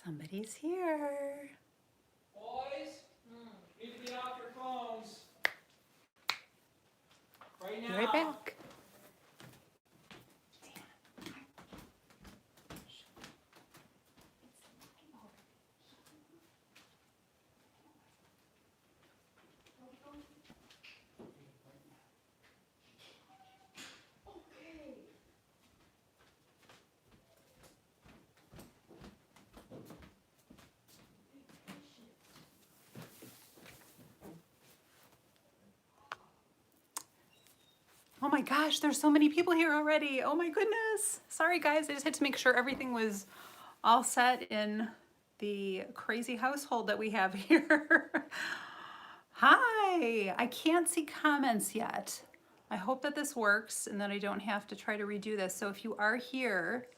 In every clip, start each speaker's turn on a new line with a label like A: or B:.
A: Somebody's here.
B: Boys, need to be off your phones. Right now.
A: Be right back. Oh my gosh, there's so many people here already. Oh my goodness. Sorry guys, I just had to make sure everything was all set in the crazy household that we have here. Hi, I can't see comments yet. I hope that this works and that I don't have to try to redo this. So if you are here,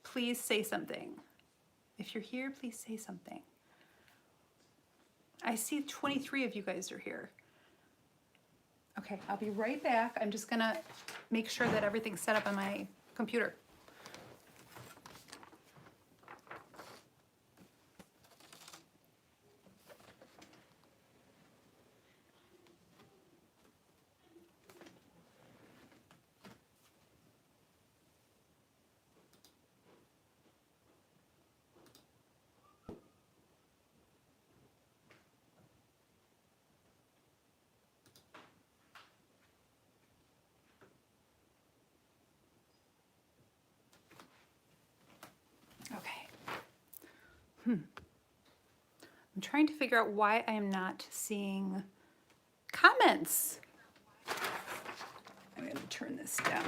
A: please say something. If you're here, please say something. I see 23 of you guys are here. Okay, I'll be right back. I'm just gonna make sure that everything's set up on my computer. I'm trying to figure out why I am not seeing comments. I'm going to turn this down.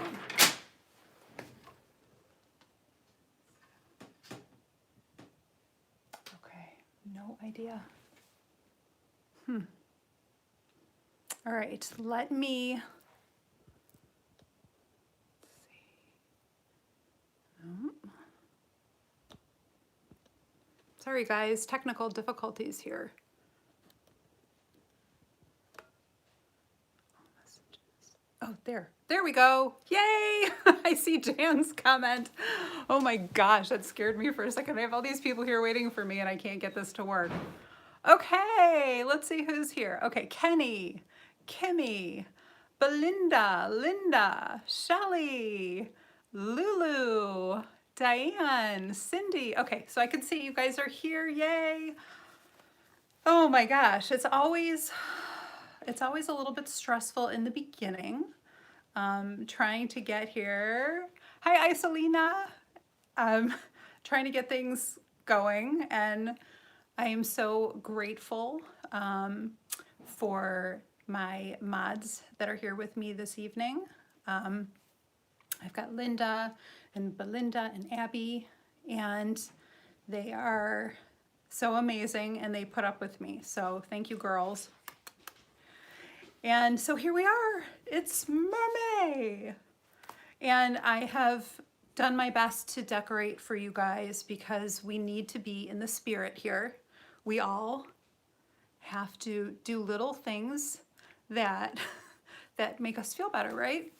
A: Okay, no idea. All right, let me see. Sorry guys, technical difficulties here. Oh, there we go. Yay! I see Jan's comment. Oh my gosh, that scared me for a second. I have all these people here waiting for me and I can't get this to work. Okay, let's see who's here. Okay, Kenny, Kimmy, Belinda, Linda, Shelly, Lulu, Diane, Cindy. Okay, so I can see you guys are here. Yay! Oh my gosh, it's always a little bit stressful in the beginning, trying to get here. Hi, Isolina. Trying to get things going, and I am so grateful for my mods that are here with me this evening. I've got Linda and Belinda and Abby, and they are so amazing and they put up with me. So thank you, girls. And so here we are. It's Mermaid. And I have done my best to decorate for you guys because we need to be in the spirit here. We all have to do little things that make us feel better, right?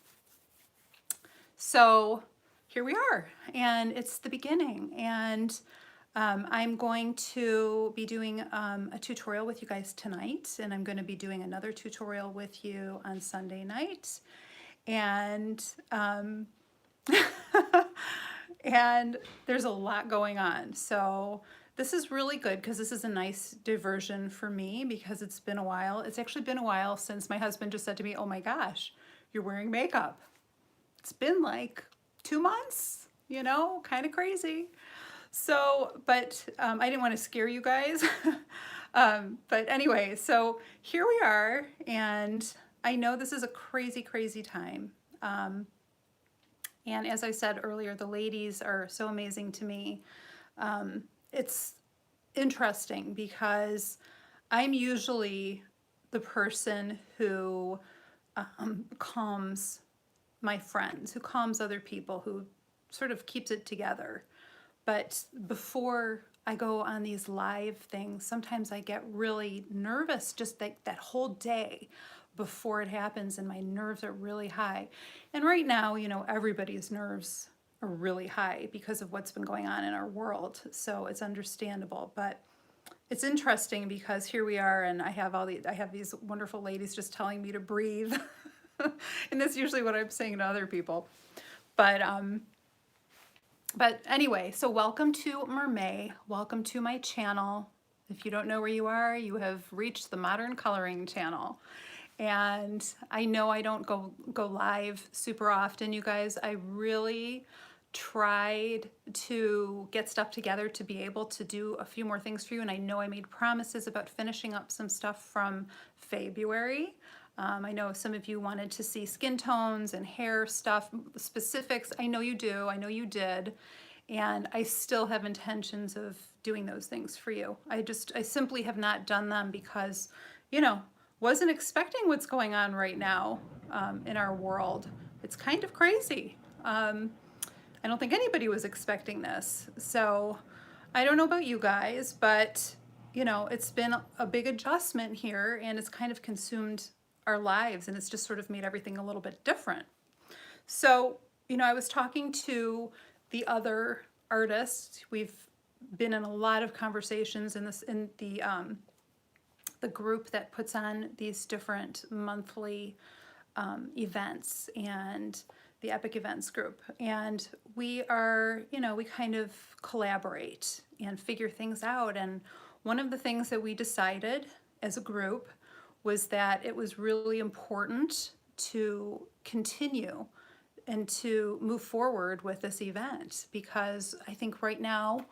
A: So here we are, and it's the beginning, and I'm going to be doing a tutorial with you guys tonight, and I'm going to be doing another tutorial with you on Sunday night, and and there's a lot going on. So this is really good because this is a nice diversion for me because it's been a while. It's actually been a while since my husband just said to me, oh my gosh, you're wearing makeup. It's been like 2 months, you know, kind of crazy. So, but I didn't want to scare you guys. But anyway, so here we are, and I know this is a crazy, crazy time. And as I said earlier, the ladies are so amazing to me. It's interesting because I'm usually the person who calms my friends, who calms other people, who sort of keeps it together. But before I go on these live things, sometimes I get really nervous just like that whole day before it happens, and my nerves are really high. And right now, you know, everybody's nerves are really high because of what's been going on in our world. So it's understandable, but it's interesting because here we are, and I have these wonderful ladies just telling me to breathe. And that's usually what I'm saying to other people. But anyway, so welcome to Mermay. Welcome to my channel. If you don't know where you are, you have reached the Modern Coloring channel. And I know I don't go live super often, you guys. I really tried to get stuff together to be able to do a few more things for you, and I know I made promises about finishing up some stuff from February. I know some of you wanted to see skin tones and hair stuff, specifics. I know you do, I know you did, and I still have intentions of doing those things for you. I simply have not done them because, you know, wasn't expecting what's going on right now in our world. It's kind of crazy. I don't think anybody was expecting this. So I don't know about you guys, but you know, it's been a big adjustment here, and it's kind of consumed our lives, and it's just sort of made everything a little bit different. So, you know, I was talking to the other artists. We've been in a lot of conversations in the group that puts on these different monthly events, and the Epic Events group. And we are, you know, we kind of collaborate and figure things out. And one of the things that we decided as a group was that it was really important to continue and to move forward with this event, because I think right now,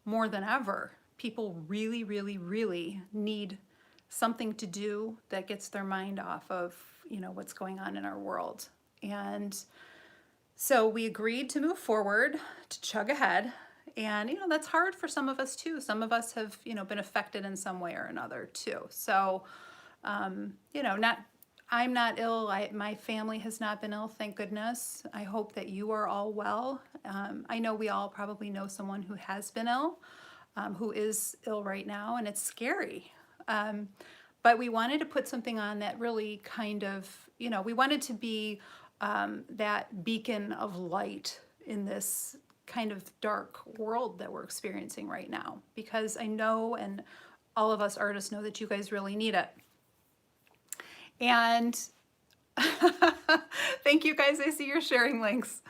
A: more than ever, people really, really, really need something to do that gets their mind off of, you know, what's going on in our world. And so we agreed to move forward, to chug ahead. And, you know, that's hard for some of us too. Some of us have, you know, been affected in some way or another too. So, you know, I'm not ill. My family has not been ill, thank goodness. I hope that you are all well. I know we all probably know someone who has been ill, who is ill right now, and it's scary. But we wanted to put something on that really kind of, you know, we wanted to be that beacon of light in this kind of dark world that we're experiencing right now, because I know, and all of us artists know, that you guys really need it. And thank you guys, I see you're sharing links.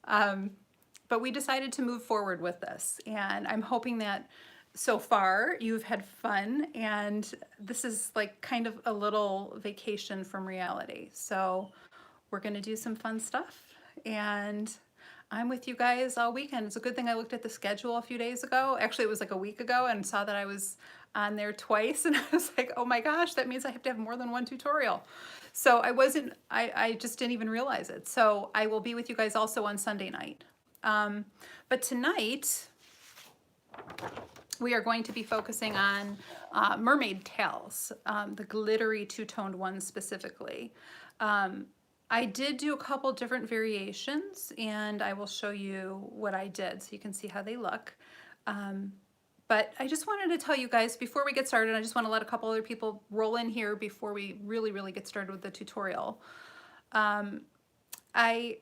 A: But we decided to move forward with this, and I'm hoping that so far you've had fun, and this is like kind of a little vacation from reality. So we're gonna do some fun stuff, and I'm with you guys all weekend. It's a good thing I looked at the schedule a few days ago. Actually, it was like a week ago, and saw that I was on there twice, and I was like, oh my gosh, that means I have to have more than one tutorial. So I just didn't even realize it. So I will be with you guys also on Sunday night. But tonight, we are going to be focusing on Mermaid Tails, the glittery two-toned one specifically. I did do a couple different variations, and I will show you what I did so you can see how they look. But I just wanted to tell you guys before we get started, I just want to let a couple other people roll in here before we really get started with the tutorial. I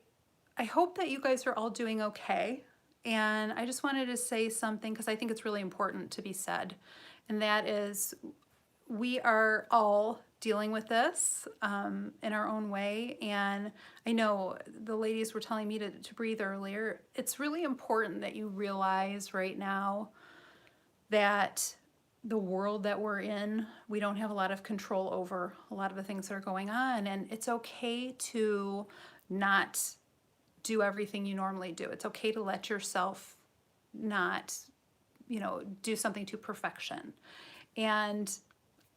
A: hope that you guys are all doing okay. And I just wanted to say something because I think it's really important to be said. And that is, we are all dealing with this in our own way. And I know the ladies were telling me to breathe earlier. It's really important that you realize right now that the world that we're in, we don't have a lot of control over a lot of the things that are going on. And it's okay to not do everything you normally do. It's okay to let yourself not, you know, do something to perfection. And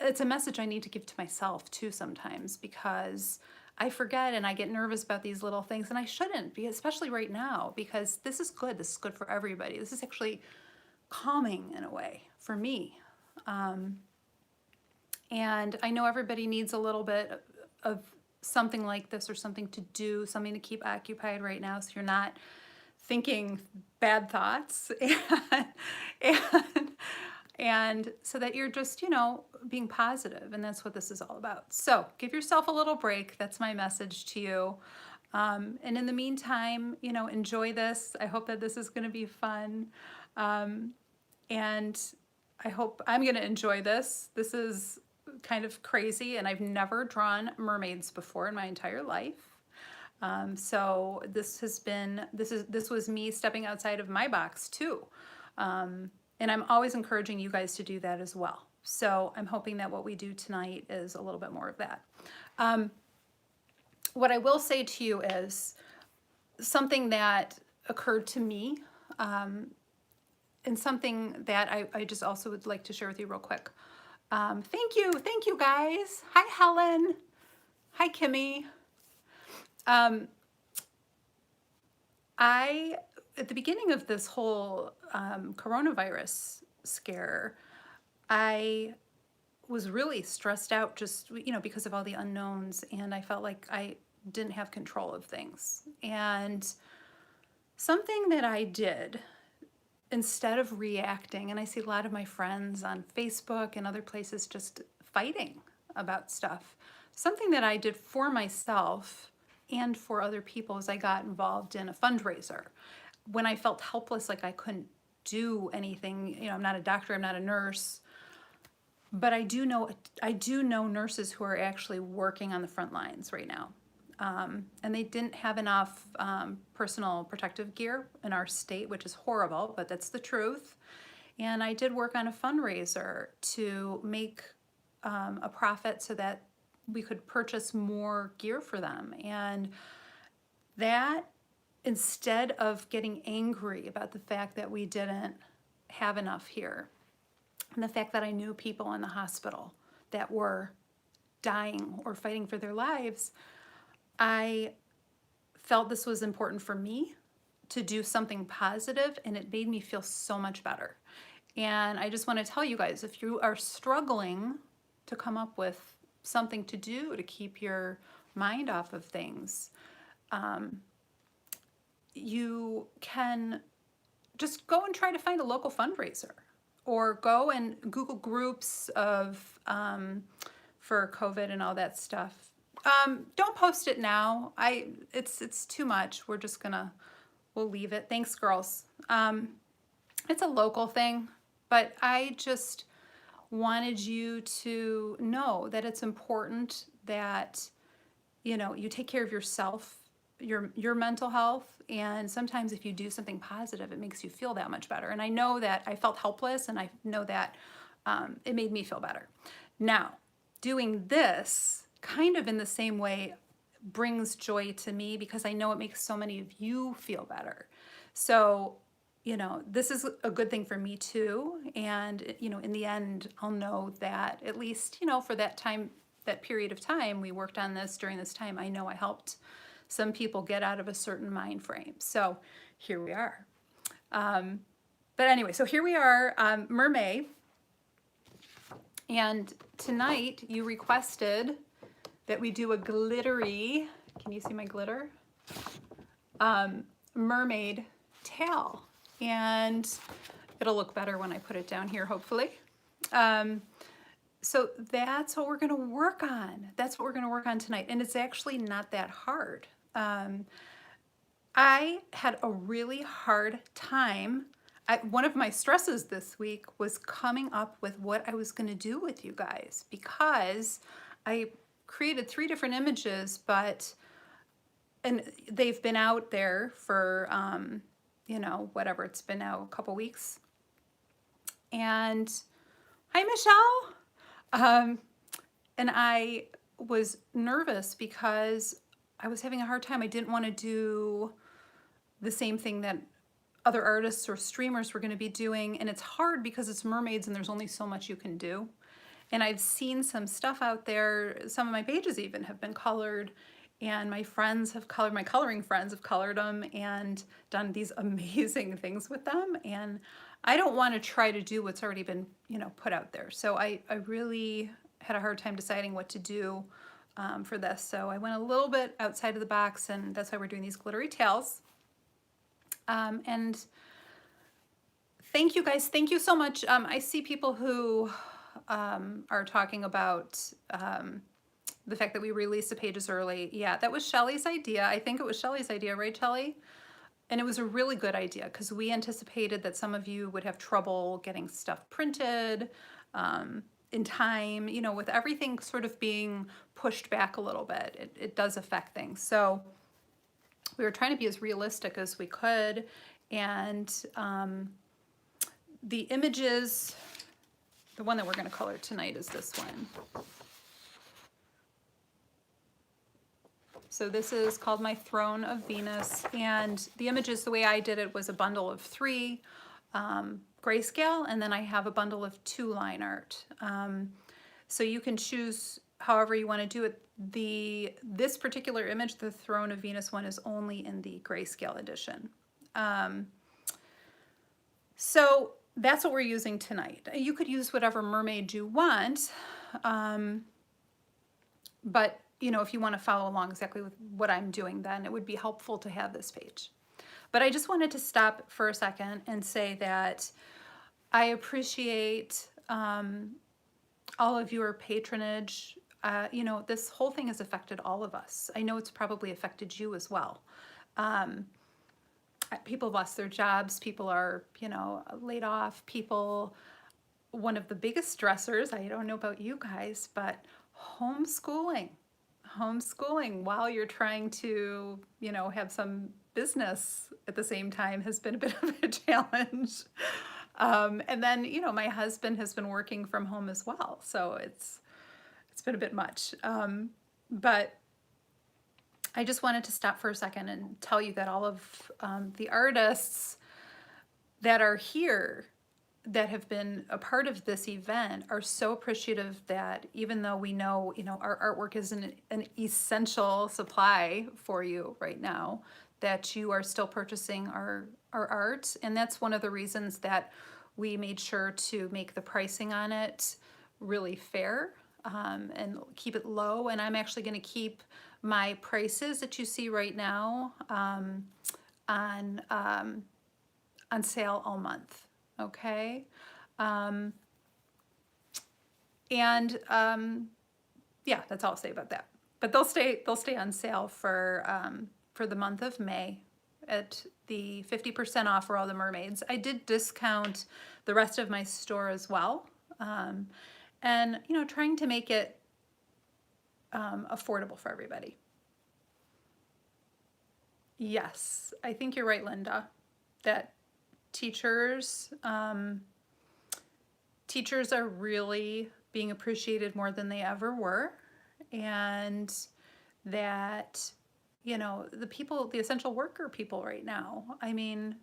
A: it's a message I need to give to myself too sometimes, because I forget and I get nervous about these little things, and I shouldn't be, especially right now, because this is good. This is good for everybody. This is actually calming in a way for me. And I know everybody needs a little bit of something like this, or something to do, something to keep occupied right now, so you're not thinking bad thoughts, and so that you're just, you know, being positive. And that's what this is all about. So give yourself a little break. That's my message to you. And in the meantime, you know, enjoy this. I hope that this is going to be fun. And I hope I'm going to enjoy this. This is kind of crazy, and I've never drawn mermaids before in my entire life. So this was me stepping outside of my box too. And I'm always encouraging you guys to do that as well. So I'm hoping that what we do tonight is a little bit more of that. What I will say to you is something that occurred to me, and something that I just also would like to share with you real quick. Thank you guys. Hi Helen. Hi Kimmy. At the beginning of this whole coronavirus scare, I was really stressed out just, you know, because of all the unknowns, and I felt like I didn't have control of things. And something that I did, instead of reacting, and I see a lot of my friends on Facebook and other places just fighting about stuff, something that I did for myself and for other people is I got involved in a fundraiser. When I felt helpless, like I couldn't do anything, you know, I'm not a doctor, I'm not a nurse, but I do know nurses who are actually working on the front lines right now. And they didn't have enough personal protective gear in our state, which is horrible, but that's the truth. And I did work on a fundraiser to make a profit so that we could purchase more gear for them. And that, instead of getting angry about the fact that we didn't have enough here, and the fact that I knew people in the hospital that were dying or fighting for their lives, I felt this was important for me to do something positive, and it made me feel so much better. And I just want to tell you guys, if you are struggling to come up with something to do to keep your mind off of things, you can just go and try to find a local fundraiser, or go and Google groups of for COVID and all that stuff. Don't post it now. It's too much. We'll leave it. Thanks, girls. It's a local thing, but I just wanted you to know that it's important that, you know, you take care of yourself, your mental health, and sometimes if you do something positive, it makes you feel that much better. And I know that I felt helpless, and I know that it made me feel better. Now, doing this kind of in the same way brings joy to me, because I know it makes so many of you feel better. So, you know, this is a good thing for me too. And, you know, in the end, I'll know that at least, you know, for that time, that period of time we worked on this, during this time, I know I helped some people get out of a certain mind frame. So here we are. But anyway, so here we are, Mermaid. And tonight you requested that we do a glittery, can you see my glitter? Mermaid tail. And it'll look better when I put it down here, hopefully. So that's what we're gonna work on. That's what we're gonna work on tonight. And it's actually not that hard. I had a really hard time. One of my stresses this week was coming up with what I was gonna do with you guys, because I created 3 different images, and they've been out there for, you know, whatever, it's been out a couple weeks. And hi, Michelle. And I was nervous because I was having a hard time. I didn't want to do the same thing that other artists or streamers were going to be doing. And it's hard because it's mermaids and there's only so much you can do. And I've seen some stuff out there. Some of my pages even have been colored, and my friends have colored, my coloring friends have colored them and done these amazing things with them. And I don't want to try to do what's already been, you know, put out there. So I really had a hard time deciding what to do for this. So I went a little bit outside of the box, and that's why we're doing these glittery tails. And thank you guys. Thank you so much. I see people who are talking about the fact that we released the pages early. Yeah, that was Shelly's idea. I think it was Shelly's idea, right, Shelly? And it was a really good idea because we anticipated that some of you would have trouble getting stuff printed in time. You know, with everything sort of being pushed back a little bit, it does affect things. So we were trying to be as realistic as we could. And the images, the one that we're going to color tonight is this one. So this is called My Throne of Venus, and the images, the way I did it was a bundle of 3 grayscale, and then I have a bundle of 2 line art. So you can choose however you want to do it. This particular image, the Throne of Venus one, is only in the grayscale edition. So that's what we're using tonight. You could use whatever mermaid you want, but you know, if you want to follow along exactly with what I'm doing, then it would be helpful to have this page. But I just wanted to stop for a second and say that I appreciate all of your patronage. You know, this whole thing has affected all of us. I know it's probably affected you as well. People have lost their jobs. People are, you know, laid off. One of the biggest stressors, I don't know about you guys, but homeschooling while you're trying to, you know, have some business at the same time has been a bit of a challenge. And then, you know, my husband has been working from home as well. So it's been a bit much. But I just wanted to stop for a second and tell you that all of the artists that are here that have been a part of this event are so appreciative that even though we know, you know, our artwork is an essential supply for you right now, that you are still purchasing our art. And that's one of the reasons that we made sure to make the pricing on it really fair and keep it low. And I'm actually going to keep my prices that you see right now on sale all month. Okay. Yeah, that's all I'll say about that. But they'll stay on sale for the month of May at the 50% off for all the mermaids. I did discount the rest of my store as well. And you know, trying to make it affordable for everybody. Yes, I think you're right, Linda, that teachers are really being appreciated more than they ever were, and that, you know, the essential worker people right now, I mean,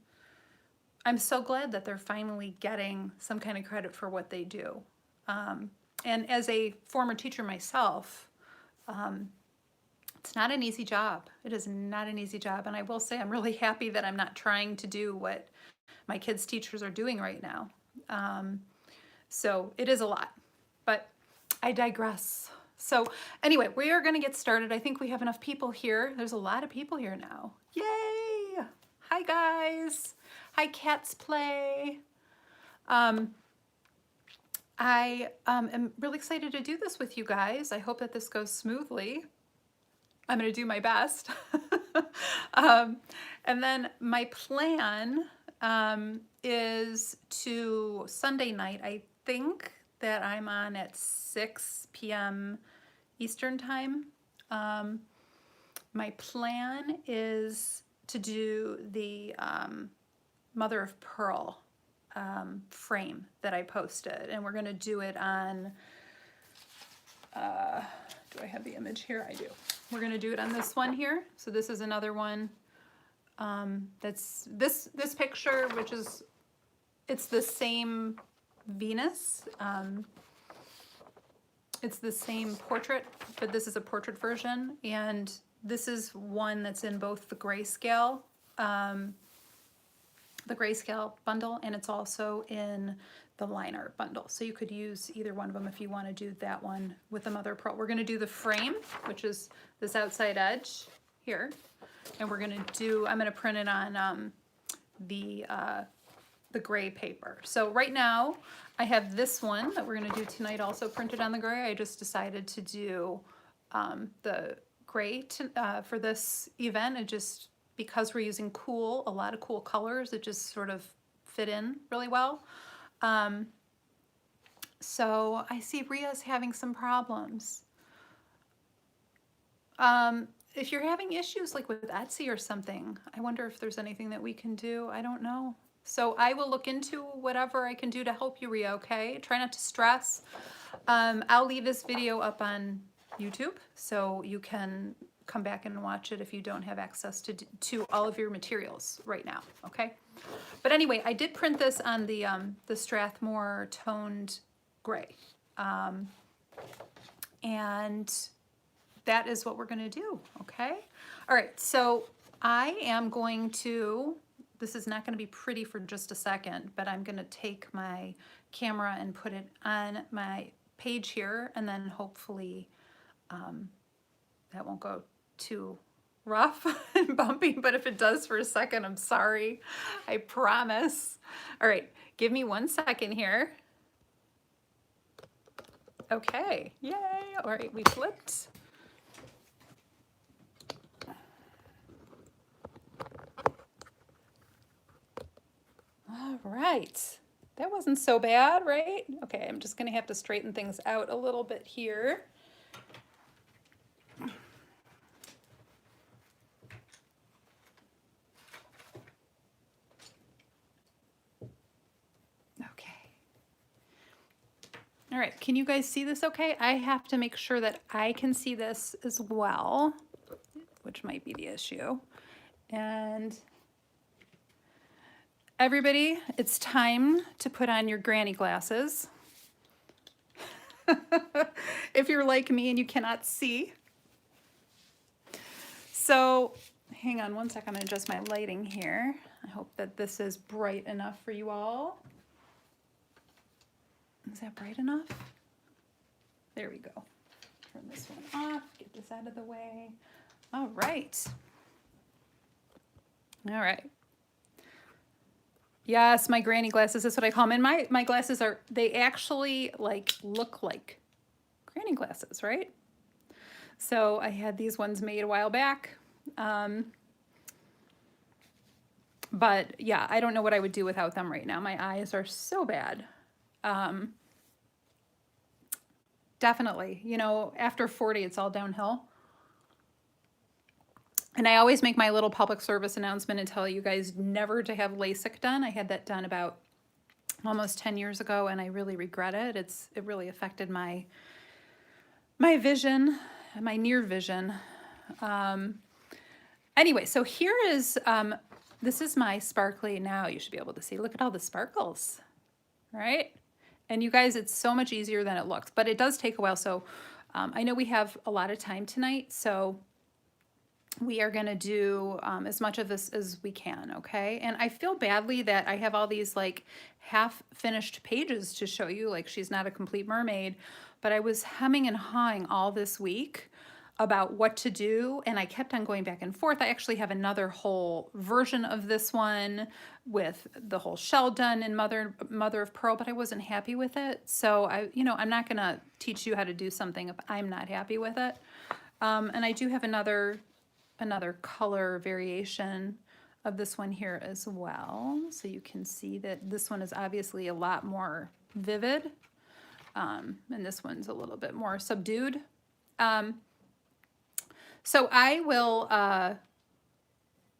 A: I'm so glad that they're finally getting some kind of credit for what they do. And as a former teacher myself, it's not an easy job. It is not an easy job. And I will say I'm really happy that I'm not trying to do what my kids' teachers are doing right now. So it is a lot, but I digress. So anyway, we are going to get started. I think we have enough people here. There's a lot of people here now. Yay! Hi, guys. Hi, Cats Play. I am really excited to do this with you guys. I hope that this goes smoothly. I'm going to do my best. And then my plan is to Sunday night, I think that I'm on at 6 p.m. Eastern time. My plan is to do the Mother of Pearl frame that I posted, and we're going to do it on, do I have the image here? I do. We're going to do it on this one here. So this is another one that's this picture, which is, it's the same Venus. It's the same portrait, but this is a portrait version, and this is one that's in both the grayscale bundle, and it's also in the line art bundle. So you could use either one of them if you want to do that one with the Mother of Pearl. We're going to do the frame, which is this outside edge here, and we're going to do, I'm going to print it on the gray paper. So right now I have this one that we're going to do tonight also printed on the gray. I just decided to do the gray for this event. It just, because we're using a lot of cool colors, it just sort of fit in really well. So I see Ria's having some problems. If you're having issues like with Etsy or something, I wonder if there's anything that we can do. I don't know. So I will look into whatever I can do to help you, Ria, okay? Try not to stress. I'll leave this video up on YouTube so you can come back and watch it if you don't have access to all of your materials right now, okay? But anyway, I did print this on the Strathmore toned gray. And that is what we're gonna do, okay? All right, so I am going to, this is not gonna be pretty for just a second, but I'm gonna take my camera and put it on my page here, and then hopefully that won't go too rough and bumpy, but if it does for a second, I'm sorry, I promise. All right, give me 1 second here. Okay, yay, all right, we flipped. All right, that wasn't so bad, right? Okay, I'm just gonna have to straighten things out a little bit here. Okay. All right, can you guys see this okay? I have to make sure that I can see this as well, which might be the issue. And everybody, it's time to put on your granny glasses. If you're like me and you cannot see. So hang on 1 second, I'm gonna adjust my lighting here. I hope that this is bright enough for you all. Is that bright enough? There we go. Turn this one off, get this out of the way. All right. All right. Yes, my granny glasses, that's what I call them. And my glasses are, they actually look like granny glasses, right? So I had these ones made a while back. But yeah, I don't know what I would do without them right now. My eyes are so bad. Definitely, you know, after 40, it's all downhill. And I always make my little public service announcement and tell you guys never to have LASIK done. I had that done about almost 10 years ago, and I really regret it. It really affected my vision, my near vision. Anyway, so here is, this is my sparkly, now you should be able to see, look at all the sparkles, right? And you guys, it's so much easier than it looks, but it does take a while. So I know we have a lot of time tonight, so we are gonna do as much of this as we can, okay? And I feel badly that I have all these like half-finished pages to show you, like she's not a complete mermaid, but I was hemming and hawing all this week about what to do, and I kept on going back and forth. I actually have another whole version of this one with the whole shell done in Mother of Pearl, but I wasn't happy with it. So I'm not gonna teach you how to do something if I'm not happy with it. And I do have another color variation of this one here as well. So you can see that this one is obviously a lot more vivid. And this one's a little bit more subdued. So I will,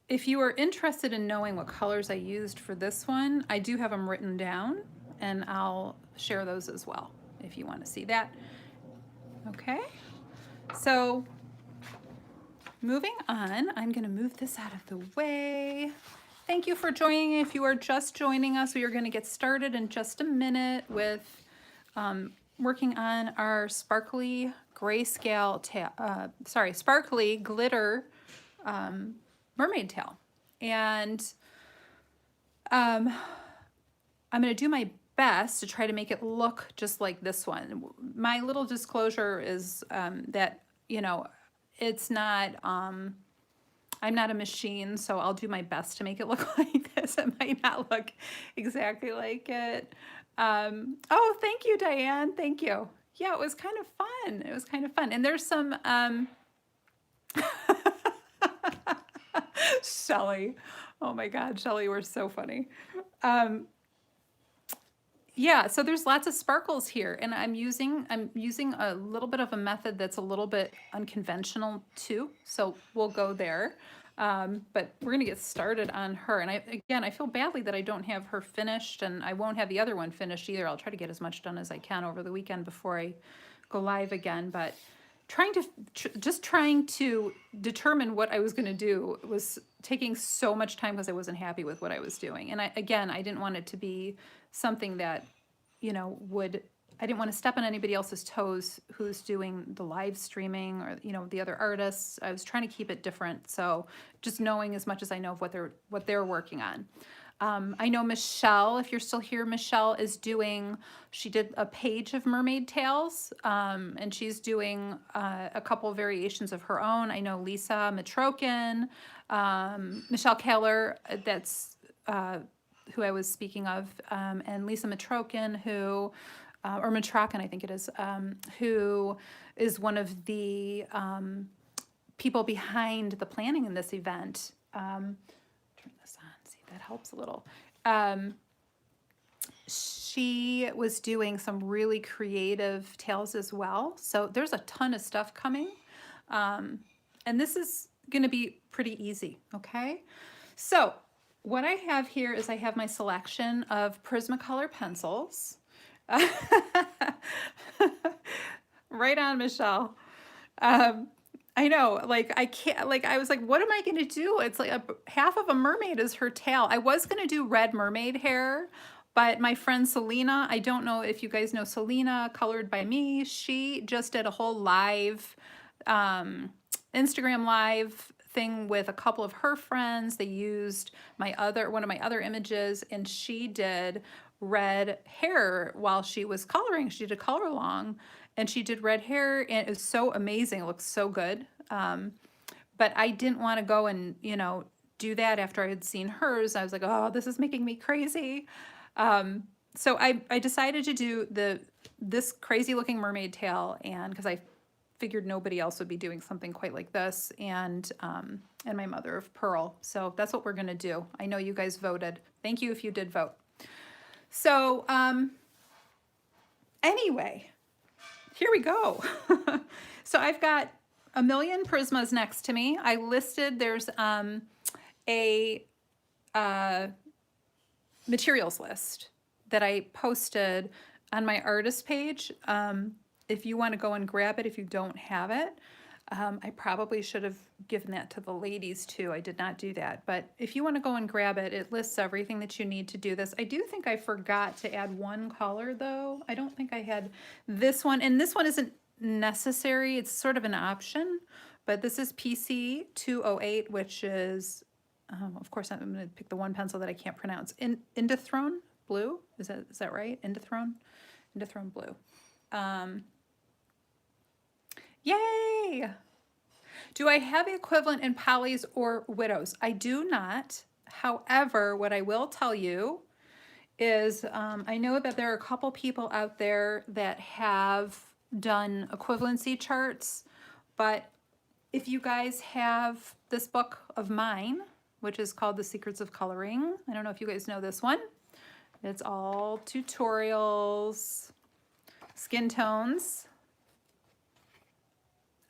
A: if you are interested in knowing what colors I used for this one, I do have them written down, and I'll share those as well if you want to see that. Okay, so moving on, I'm going to move this out of the way. Thank you for joining. If you are just joining us, we are going to get started in just a minute with working on our sparkly grayscale sparkly glitter mermaid tail. And I'm going to do my best to try to make it look just like this one. My little disclosure is that, you know, it's not, I'm not a machine, so I'll do my best to make it look like this. It might not look exactly like it. Oh, thank you, Diane. Thank you. yeah, it was kind of fun. It was kind of fun. And there's some, Shelly. Oh my God, Shelly, we're so funny. Yeah, so there's lots of sparkles here, and I'm using a little bit of a method that's a little bit unconventional too. So we'll go there. But we're gonna get started on her. And I feel badly that I don't have her finished, and I won't have the other one finished either. I'll try to get as much done as I can over the weekend before I go live again. But just trying to determine what I was going to do was taking so much time because I wasn't happy with what I was doing. And I didn't want it to be something that, I didn't want to step on anybody else's toes who's doing the live streaming or, the other artists. I was trying to keep it different. So just knowing as much as I know of what they're working on. I know Michelle, if you're still here, Michelle she did a page of mermaid tails, and she's doing a couple of variations of her own. I know Lisa Matrokin, Michelle Keller, that's who I was speaking of, and Lisa Matrokin, or Matrokin, I think it is, who is one of the people behind the planning in this event. That helps a little. She was doing some really creative tails as well. So there's a ton of stuff coming. And this is going to be pretty easy, okay? So what I have here is I have my selection of Prismacolor pencils. Right on, Michelle. I know, I can't, I was like, what am I going to do? It's like half of a mermaid is her tail. I was going to do red mermaid hair, but my friend Selena, I don't know if you guys know Selena, Colored by Me, she just did a whole live, Instagram live thing with a couple of her friends. They used one of my other images, and she did red hair while she was coloring. She did a color along. And she did red hair, and it was so amazing. It looks so good. But I didn't want to go and, do that after I had seen hers. I was like, oh, this is making me crazy. So I decided to do this crazy looking mermaid tail, and because I figured nobody else would be doing something quite like this, and my mother of pearl. So that's what we're going to do. I know you guys voted. Thank you if you did vote. So anyway, here we go. So I've got a million Prismas next to me. I listed, there's a materials list that I posted on my artist page. If you want to go and grab it, if you don't have it, I probably should have given that to the ladies too. I did not do that. But if you want to go and grab it, it lists everything that you need to do this. I do think I forgot to add one color though. I don't think I had this one. And this one isn't necessary. It's sort of an option. But this is PC 208, which is, of course, I'm going to pick the one pencil that I can't pronounce. Indithrone Blue? Is that right? Indithrone Blue. Yay! Do I have the equivalent in polys or widows? I do not. However, what I will tell you is I know that there are a couple people out there that have done equivalency charts, but if you guys have this book of mine, which is called The Secrets of Coloring, I don't know if you guys know this one. It's all tutorials, skin tones,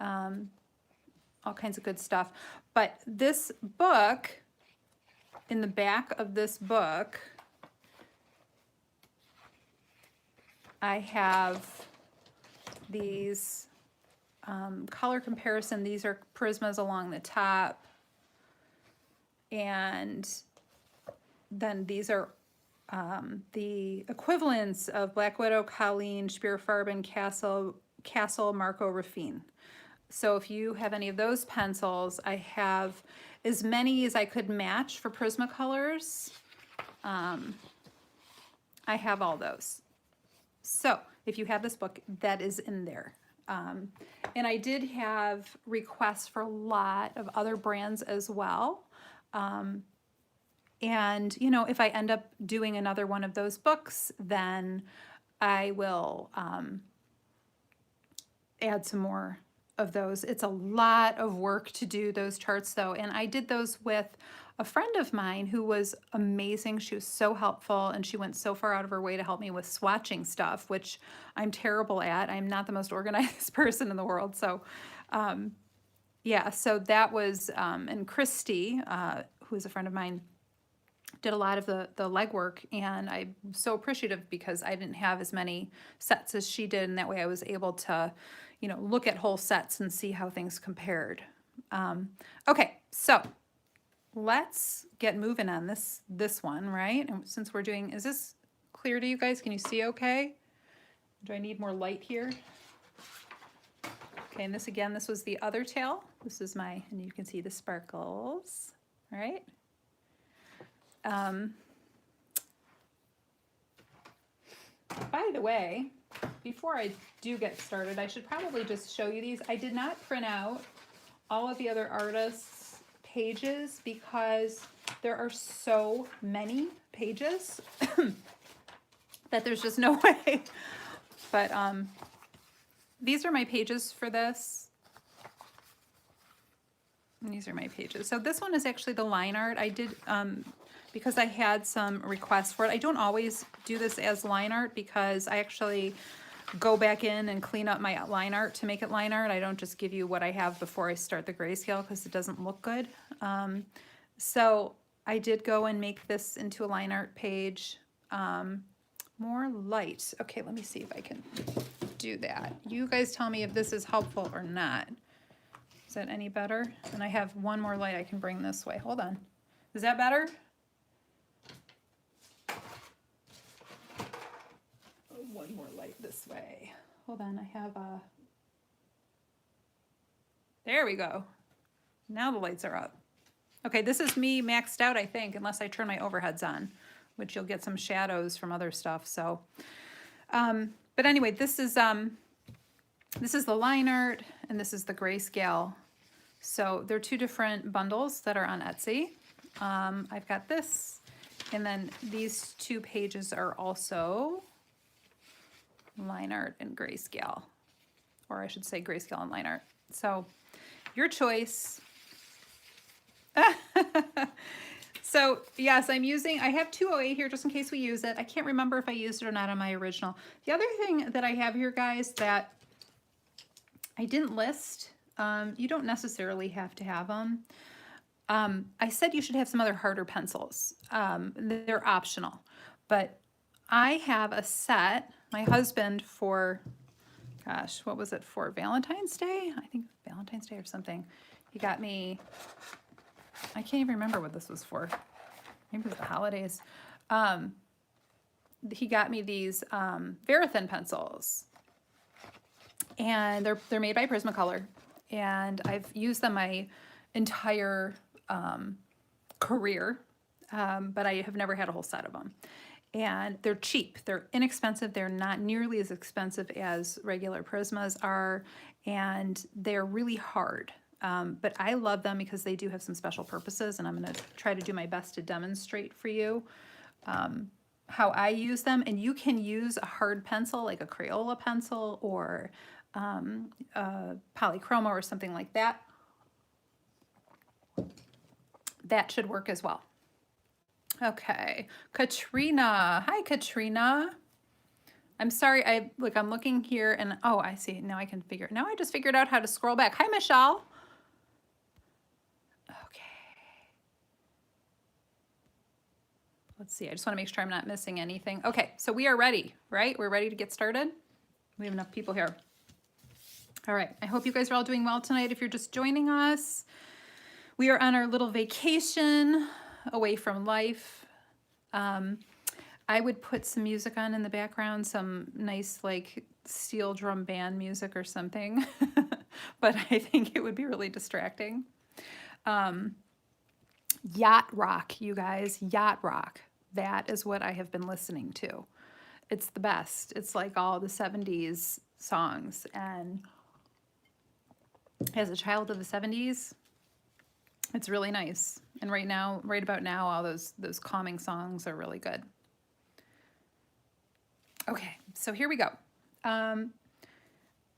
A: all kinds of good stuff. But this book, in the back of this book, I have these color comparison. These are Prismas along the top. And then these are the equivalents of Black Widow, Colleen, Spearfarben, Castle, Marco, Raffine. So if you have any of those pencils, I have as many as I could match for Prismacolors. I have all those. So if you have this book, that is in there. And I did have requests for a lot of other brands as well. And, you know, if I end up doing another one of those books, then I will add some more of those. It's a lot of work to do those charts though, and I did those with a friend of mine who was amazing. She was so helpful, and she went so far out of her way to help me with swatching stuff, which I'm terrible at. I'm not the most organized person in the world. So yeah, so that was, and Christy, who's a friend of mine, did a lot of the legwork, and I'm so appreciative because I didn't have as many sets as she did, and that way I was able to, you know, look at whole sets and see how things compared. Okay, so let's get moving on this one, right? And since we're doing, is this clear to you guys? Can you see okay? Do I need more light here? Okay, and this again, this was the other tail. This is my, and you can see the sparkles, right? By the way, before I do get started, I should probably just show you these. I did not print out all of the other artists' pages because there are so many pages that there's just no way. But these are my pages for this. And these are my pages. So this one is actually the line art. I did, because I had some requests for it. I don't always do this as line art because I actually go back in and clean up my line art to make it line art. I don't just give you what I have before I start the grayscale because it doesn't look good. So I did go and make this into a line art page. More light. Okay, let me see if I can do that. You guys tell me if this is helpful or not. Is that any better? And I have one more light I can bring this way. Hold on. Is that better? One more light this way. Hold on, I have a... There we go. Now the lights are up. Okay, this is me maxed out, I think, unless I turn my overheads on, which you'll get some shadows from other stuff. So, but anyway, this is the line art, and this is the grayscale. So they're two different bundles that are on Etsy. I've got this, and then these two pages are also line art and grayscale, or I should say grayscale and line art. So your choice. So yes, I have 208 here just in case we use it. I can't remember if I used it or not on my original. The other thing that I have here, guys, that I didn't list, you don't necessarily have to have them. I said you should have some other harder pencils. They're optional, but I have a set. My husband for, gosh, what was it for? Valentine's Day? I think Valentine's Day or something. He got me, I can't even remember what this was for. Maybe it was the holidays. He got me these Verithin pencils. And they're made by Prismacolor. And I've used them my entire career, but I have never had a whole set of them. And they're cheap, they're inexpensive, they're not nearly as expensive as regular Prismas are, and they're really hard. But I love them because they do have some special purposes, and I'm going to try to do my best to demonstrate for you how I use them. And you can use a hard pencil like a Crayola pencil or a Polychromos or something like that. That should work as well. Okay, Katrina. Hi, Katrina. I'm sorry, I'm looking here and, oh, I see. Now I can figure, now I just figured out how to scroll back. Hi, Michelle. Okay. Let's see, I just want to make sure I'm not missing anything. Okay, so we are ready, right? We're ready to get started. We have enough people here. All right, I hope you guys are all doing well tonight. If you're just joining us, we are on our little vacation away from life. I would put some music on in the background, some nice like steel drum band music or something, but I think it would be really distracting. Yacht rock, you guys, yacht rock. That is what I have been listening to. It's the best. It's like all the 70s songs, and as a child of the 70s, it's really nice. And right about now, all those calming songs are really good. Okay, so here we go. I'm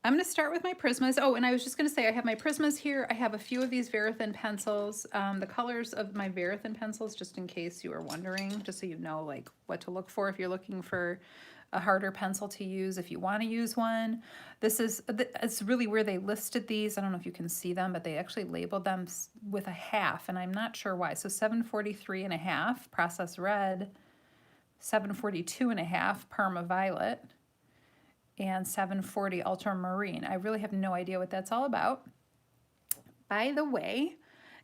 A: I'm going to start with my Prismas. Oh, and I was just going to say I have my Prismas here. I have a few of these Verithin pencils. The colors of my Verithin pencils, just in case you were wondering, just so you know like what to look for if you're looking for a harder pencil to use if you want to use one. It's really where they listed these. I don't know if you can see them, but they actually labeled them with a half, and I'm not sure why. So 743 and a half process red, 742 and a half Parma Violet, and 740 Ultramarine. I really have no idea what that's all about. By the way,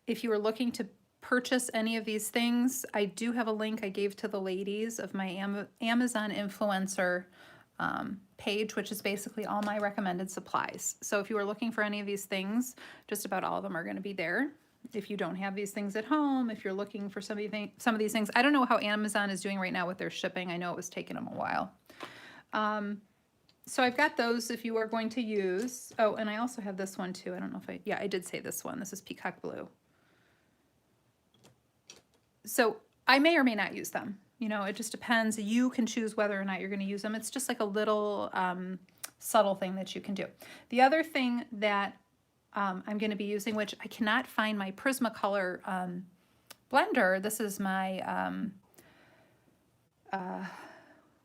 A: if you are looking to purchase any of these things, I do have a link I gave to the ladies of my Amazon influencer page, which is basically all my recommended supplies. So if you are looking for any of these things, just about all of them are going to be there. If you don't have these things at home, if you're looking for some of these things, I don't know how Amazon is doing right now with their shipping. I know it was taking them a while. So I've got those if you are going to use. Oh, and I also have this one too. I don't know if yeah, I did say this one. This is Peacock Blue. So I may or may not use them. You know, it just depends. You can choose whether or not you're going to use them. It's just like a little subtle thing that you can do. The other thing that I'm going to be using, which I cannot find my Prismacolor blender. This is my,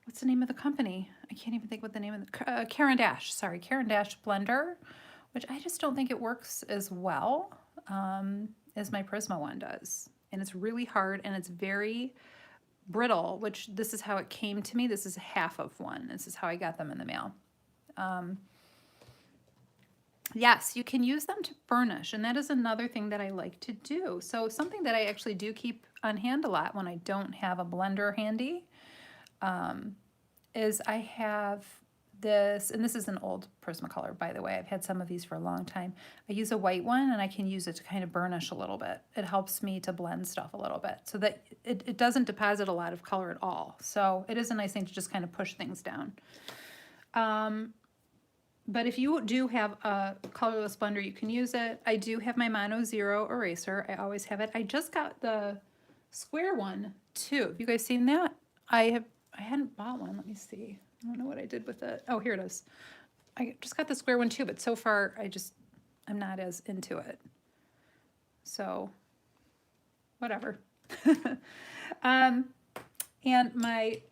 A: what's the name of the company? I can't even think what the name of the, Caran d'Ache, sorry, Caran d'Ache blender, which I just don't think it works as well as my Prisma one does. And it's really hard and it's very brittle, which this is how it came to me. This is half of one. This is how I got them in the mail. Yes, you can use them to burnish, and that is another thing that I like to do. So something that I actually do keep on hand a lot when I don't have a blender handy is I have this, and this is an old Prismacolor, by the way. I've had some of these for a long time. I use a white one, and I can use it to kind of burnish a little bit. It helps me to blend stuff a little bit so that it doesn't deposit a lot of color at all. So it is a nice thing to just kind of push things down. But if you do have a colorless blender, you can use it. I do have my Mono Zero eraser. I always have it. I just got the square one too. Have you guys seen that? I hadn't bought one. Let me see. I don't know what I did with it. Oh, here it is. I just got the square one too, but so far I'm not as into it. So whatever. And my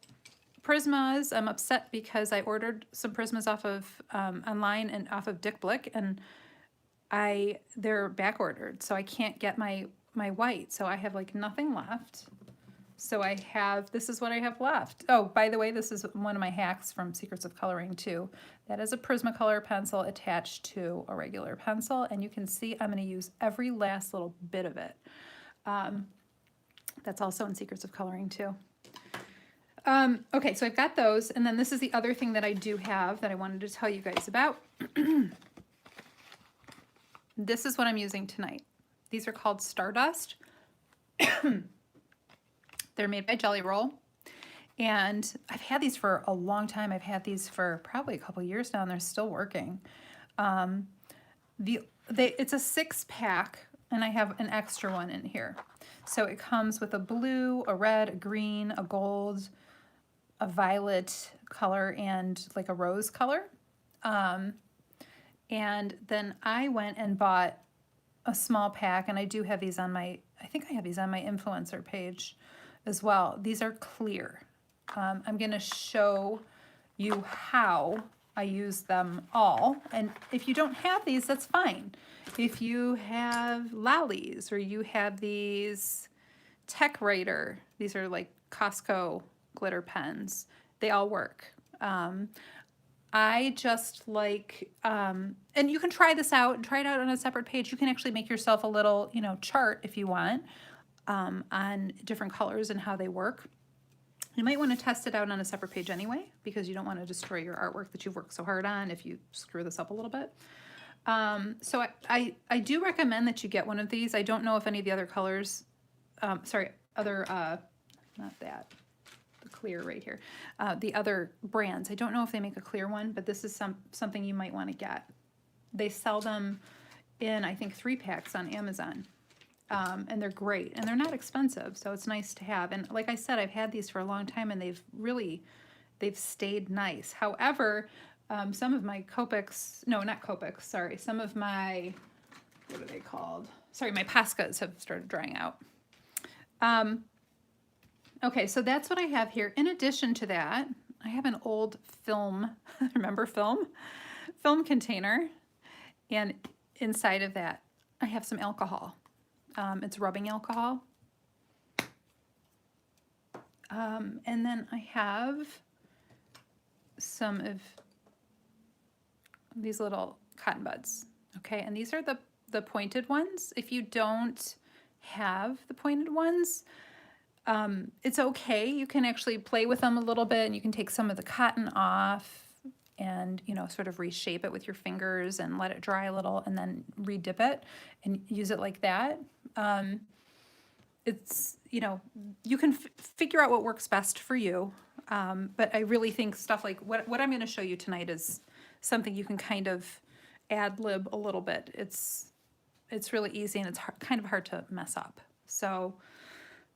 A: Prismas, I'm upset because I ordered some Prismas off of online and off of Dick Blick, and they're back ordered, so I can't get my white, so I have like nothing left. So this is what I have left. Oh, by the way, this is one of my hacks from Secrets of Coloring too. That is a Prismacolor pencil attached to a regular pencil, and you can see I'm going to use every last little bit of it. That's also in Secrets of Coloring too. Okay, so I've got those, and then this is the other thing that I do have that I wanted to tell you guys about. This is what I'm using tonight. These are called Stardust. They're made by Gelly Roll, and I've had these for a long time. I've had these for probably a couple years now, and they're still working. It's a 6-pack, and I have an extra one in here. So it comes with a blue, a red, a green, a gold, a violet color, and like a rose color. And then I went and bought a small pack, and I do have these on I think I have these on my influencer page as well. These are clear. I'm going to show you how I use them all. And if you don't have these, that's fine. If you have Lolliz, or you have these Tech Writer, these are like Costco glitter pens, they all work. I just like, and you can try this out and try it out on a separate page. You can actually make yourself a little, chart if you want, on different colors and how they work. You might want to test it out on a separate page anyway, because you don't want to destroy your artwork that you've worked so hard on if you screw this up a little bit. So I do recommend that you get one of these. I don't know if any of the other colors, not that, the clear right here, the other brands, I don't know if they make a clear one, but this is something you might want to get. They sell them in, I think, 3-packs on Amazon. And they're great, and they're not expensive, so it's nice to have. And like I said, I've had these for a long time, and they've stayed nice. However, some of my Copics, no, not Copics, sorry, some of my, what are they called? Sorry, my Poscas have started drying out. Okay, so that's what I have here. In addition to that, I have an old film, remember film? Film container. And inside of that, I have some alcohol. It's rubbing alcohol. And then I have some of these little cotton buds. Okay, and these are the pointed ones. If you don't have the pointed ones, it's okay. You can actually play with them a little bit and you can take some of the cotton off and, you know, sort of reshape it with your fingers and let it dry a little and then redip it and use it like that. It's, you know, you can figure out what works best for you. But I really think stuff like what I'm going to show you tonight is something you can kind of ad-lib a little bit. It's really easy and it's kind of hard to mess up. So,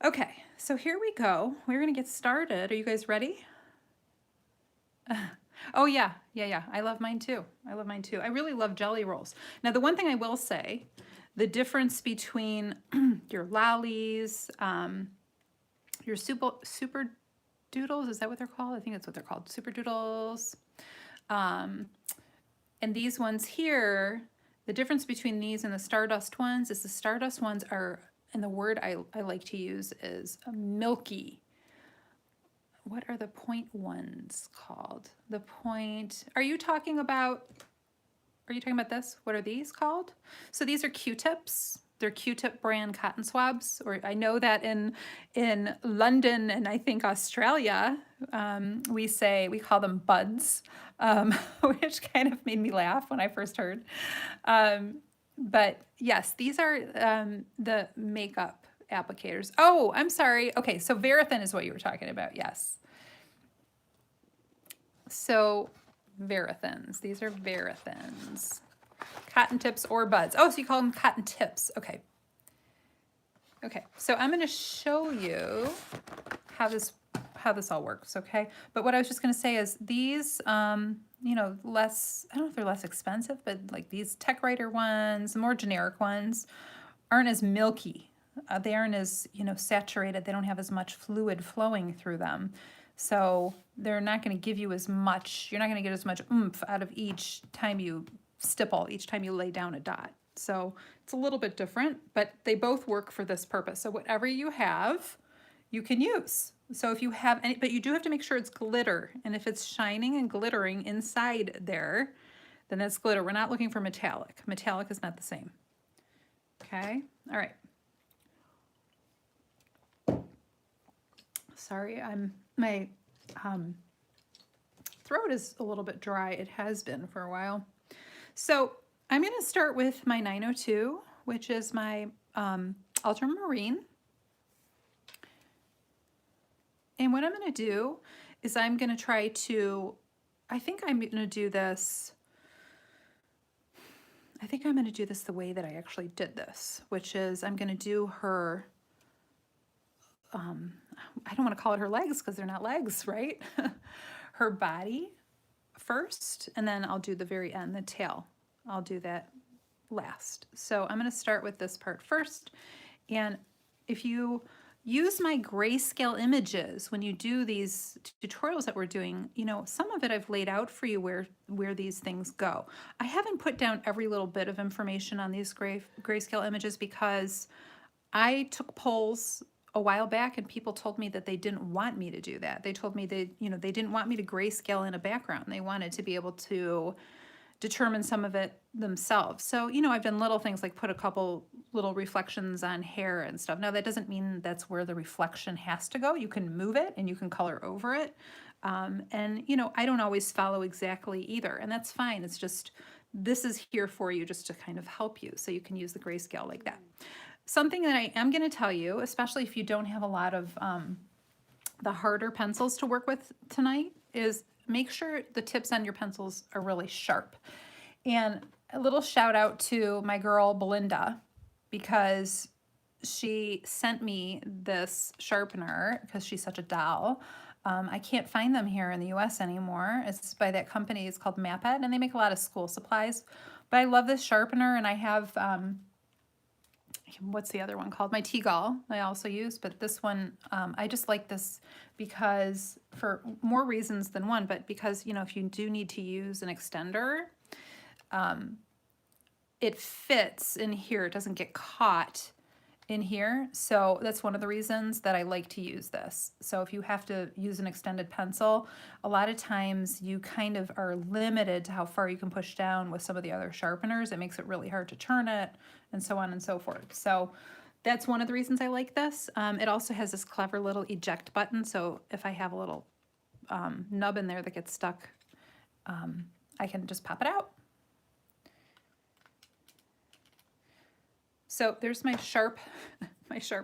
A: okay, so here we go. We're going to get started. Are you guys ready? Oh yeah. I love mine too. I really love jelly rolls. Now, the one thing I will say, the difference between your Lolliz, your SuperDoodles, is that what they're called? I think that's what they're called, SuperDoodles. And these ones here, the difference between these and the Stardust ones is the Stardust ones are, and the word I like to use is milky. What are the point ones called? The point, are you talking about this? What are these called? So these are Q-tips. They're Q-tip brand cotton swabs, or I know that in London and I think Australia, we call them buds, which kind of made me laugh when I first heard. But yes, these are the makeup applicators. Oh, I'm sorry. Okay, so Verithin is what you were talking about. Yes. So Verithins. These are Verithins. Cotton tips or buds. Oh, so you call them cotton tips. Okay. Okay, so I'm going to show you how this all works, okay? But what I was just going to say is these, you know, less, I don't know if they're less expensive, but like these Tech Writer ones, the more generic ones, aren't as milky. They aren't as, you know, saturated. They don't have as much fluid flowing through them. So they're not going to give you as much, you're not going to get as much oomph out of each time you stipple, each time you lay down a dot. So it's a little bit different, but they both work for this purpose. So whatever you have, you can use. So if you have any, but you do have to make sure it's glitter. And if it's shining and glittering inside there, then that's glitter. We're not looking for metallic. Metallic is not the same. Okay, all right. Sorry, my throat is a little bit dry. It has been for a while. So I'm going to start with my 902, which is my Ultramarine. And what I'm going to do is I'm going to try to, I think I'm going to do this the way that I actually did this, which is I'm going to do her, I don't want to call it her legs because they're not legs, right? Her body first, and then I'll do the very end, the tail. I'll do that last. So I'm going to start with this part first. And if you use my grayscale images when you do these tutorials that we're doing, you know, some of it I've laid out for you where these things go. I haven't put down every little bit of information on these grayscale images because I took polls a while back and people told me that they didn't want me to do that. They told me they didn't want me to grayscale in a background. They wanted to be able to determine some of it themselves. So, you know, I've done little things like put a couple little reflections on hair and stuff. Now, that doesn't mean that's where the reflection has to go. You can move it and you can color over it. And, you know, I don't always follow exactly either, and that's fine. It's just, this is here for you just to kind of help you. So you can use the grayscale like that. Something that I am going to tell you, especially if you don't have a lot of the harder pencils to work with tonight, is make sure the tips on your pencils are really sharp. And a little shout out to my girl Belinda, because she sent me this sharpener because she's such a doll. I can't find them here in the US anymore. It's by that company. It's called Mermaid, and they make a lot of school supplies. But I love this sharpener, and I have, what's the other one called? My T-Gall I also use, but this one, I just like this because, for more reasons than one, but because, you know, if you do need to use an extender, it fits in here. It doesn't get caught in here. So that's one of the reasons that I like to use this. So if you have to use an extended pencil, a lot of times you kind of are limited to how far you can push down with some of the other sharpeners. It makes it really hard to turn it and so on and so forth. So that's one of the reasons I like this. It also has this clever little eject button. So if I have a little nub in there that gets stuck, I can just pop it out. So there's my sharp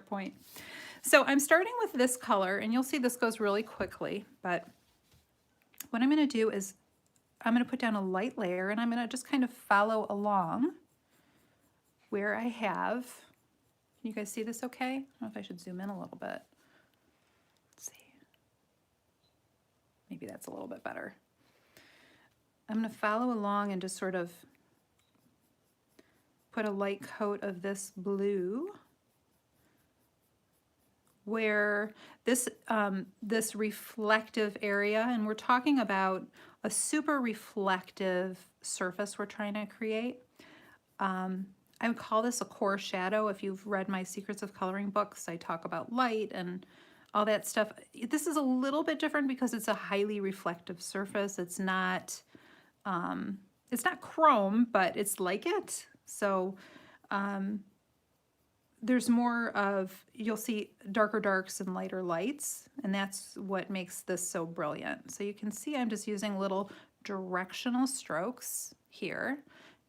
A: point. So I'm starting with this color, and you'll see this goes really quickly, but what I'm going to do is I'm going to put down a light layer, and I'm going to just kind of follow along where I have. Can you guys see this okay? I don't know if I should zoom in a little bit. Let's see. Maybe that's a little bit better. I'm going to follow along and just sort of put a light coat of this blue where this this reflective area, and we're talking about a super reflective surface we're trying to create. I would call this a core shadow. If you've read my Secrets of Coloring books, I talk about light and all that stuff. This is a little bit different because it's a highly reflective surface. It's not chrome, but it's like it. So there's more of, you'll see darker darks and lighter lights, and that's what makes this so brilliant. So you can see I'm just using little directional strokes here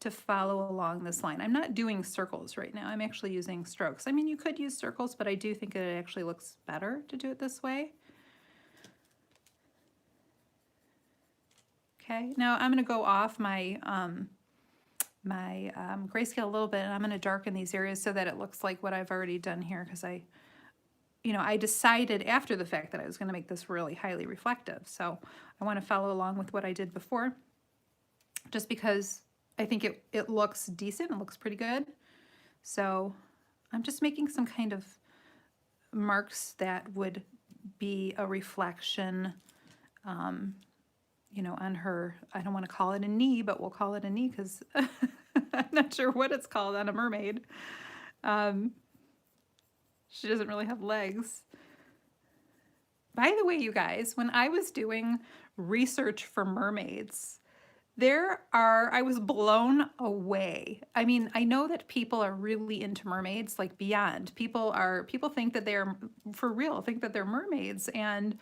A: to follow along this line. I'm not doing circles right now. I'm actually using strokes. I mean, you could use circles, but I do think it actually looks better to do it this way. Okay, now I'm going to go off my grayscale a little bit, and I'm going to darken these areas so that it looks like what I've already done here, because I decided after the fact that I was going to make this really highly reflective. So I want to follow along with what I did before, just because I think it looks decent. It looks pretty good. So I'm just making some kind of marks that would be a reflection, you know, on her, I don't want to call it a knee, but we'll call it a knee because I'm not sure what it's called on a mermaid. She doesn't really have legs. By the way, you guys, when I was doing research for mermaids, I was blown away. I mean, I know that people are really into mermaids, like beyond. People think that they're, for real, think that they're mermaids, and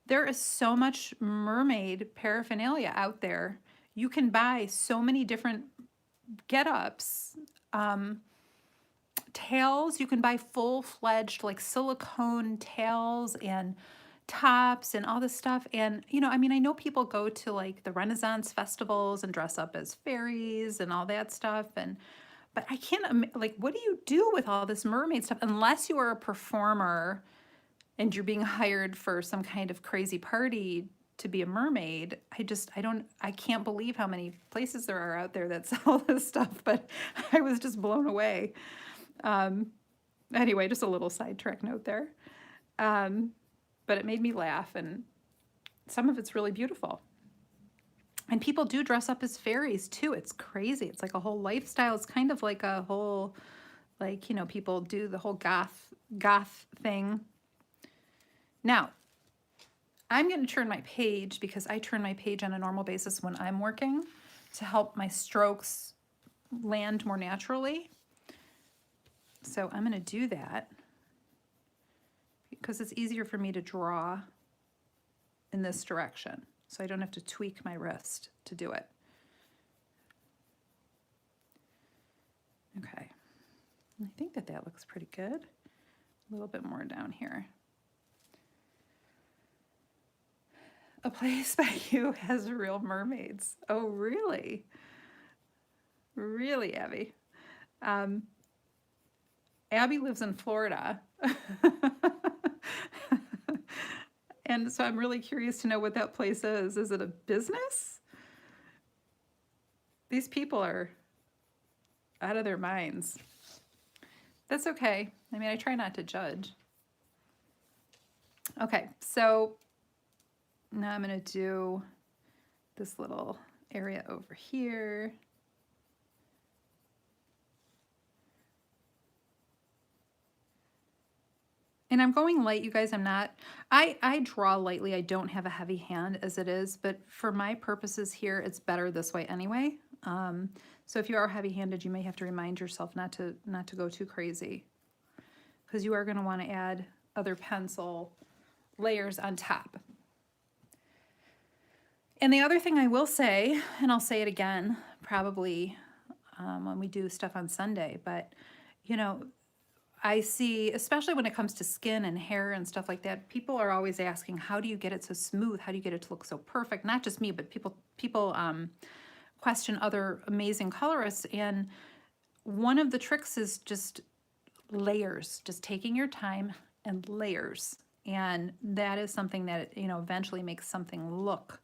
A: there is so much mermaid paraphernalia out there. You can buy so many different get-ups, tails. You can buy full-fledged like silicone tails and tops and all this stuff. And, you know, I mean, I know people go to like the Renaissance festivals and dress up as fairies and all that stuff. But I can't, like, what do you do with all this mermaid stuff unless you are a performer and you're being hired for some kind of crazy party to be a mermaid? I can't believe how many places there are out there that sell this stuff, but I was just blown away. Anyway, just a little sidetrack note there. But it made me laugh, and some of it's really beautiful. And people do dress up as fairies too. It's crazy. It's like a whole lifestyle. It's kind of like a whole, like, you know, people do the whole goth thing. Now, I'm going to turn my page, because I turn my page on a normal basis when I'm working to help my strokes land more naturally. So I'm going to do that because it's easier for me to draw in this direction, so I don't have to tweak my wrist to do it. Okay, I think that looks pretty good. A little bit more down here. A Place by You has real mermaids. Oh, really? Really, Abby? Abby lives in Florida. And so I'm really curious to know what that place is. Is it a business? These people are out of their minds. That's okay. I mean, I try not to judge. Okay, so now I'm going to do this little area over here. And I'm going light, you guys. I'm not, I draw lightly. I don't have a heavy hand as it is, but for my purposes here, it's better this way anyway. So if you are heavy-handed, you may have to remind yourself not to go too crazy, because you are going to want to add other pencil layers on top. And the other thing I will say, and I'll say it again probably when we do stuff on Sunday, but you know, I see, especially when it comes to skin and hair and stuff like that, people are always asking, how do you get it so smooth? How do you get it to look so perfect? Not just me, but people question other amazing colorists. And one of the tricks is just layers, just taking your time and layers. And that is something that, you know, eventually makes something look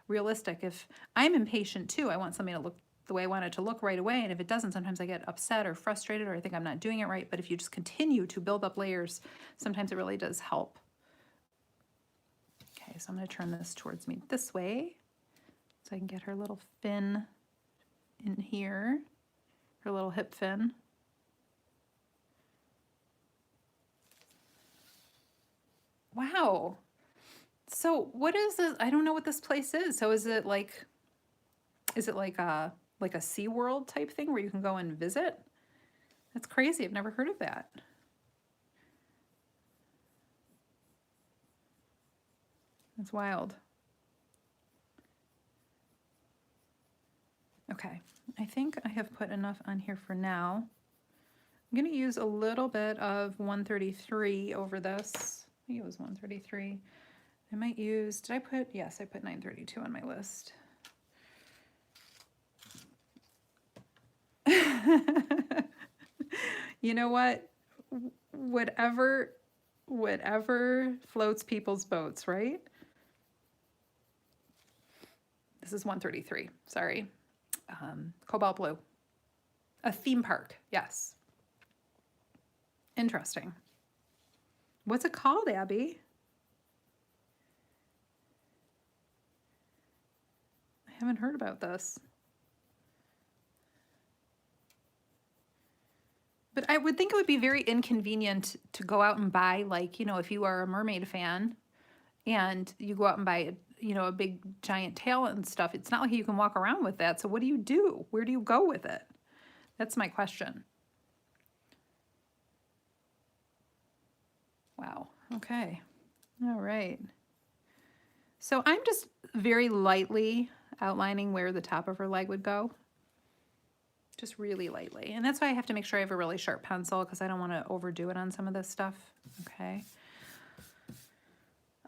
A: realistic. If I'm impatient too, I want something to look the way I want it to look right away, and if it doesn't, sometimes I get upset or frustrated, or I think I'm not doing it right. But if you just continue to build up layers, sometimes it really does help. Okay, so I'm going to turn this towards me this way so I can get her little fin in here, her little hip fin. Wow. So what is this? I don't know what this place is. So is it like a SeaWorld type thing where you can go and visit? That's crazy. I've never heard of that. That's wild. Okay, I think I have put enough on here for now. I'm going to use a little bit of 133 over this. I think it was 133. I might use, did I put, yes, I put 932 on my list. You know what? Whatever floats people's boats, right? This is 133, sorry. Cobalt blue. A theme park, yes. Interesting. What's it called, Abby? I haven't heard about this. But I would think it would be very inconvenient to go out and buy, like, you know, if you are a mermaid fan and you go out and buy, you know, a big giant tail and stuff, it's not like you can walk around with that. So what do you do? Where do you go with it? That's my question. Wow. Okay. All right. So I'm just very lightly outlining where the top of her leg would go. Just really lightly. And that's why I have to make sure I have a really sharp pencil, because I don't want to overdo it on some of this stuff. Okay.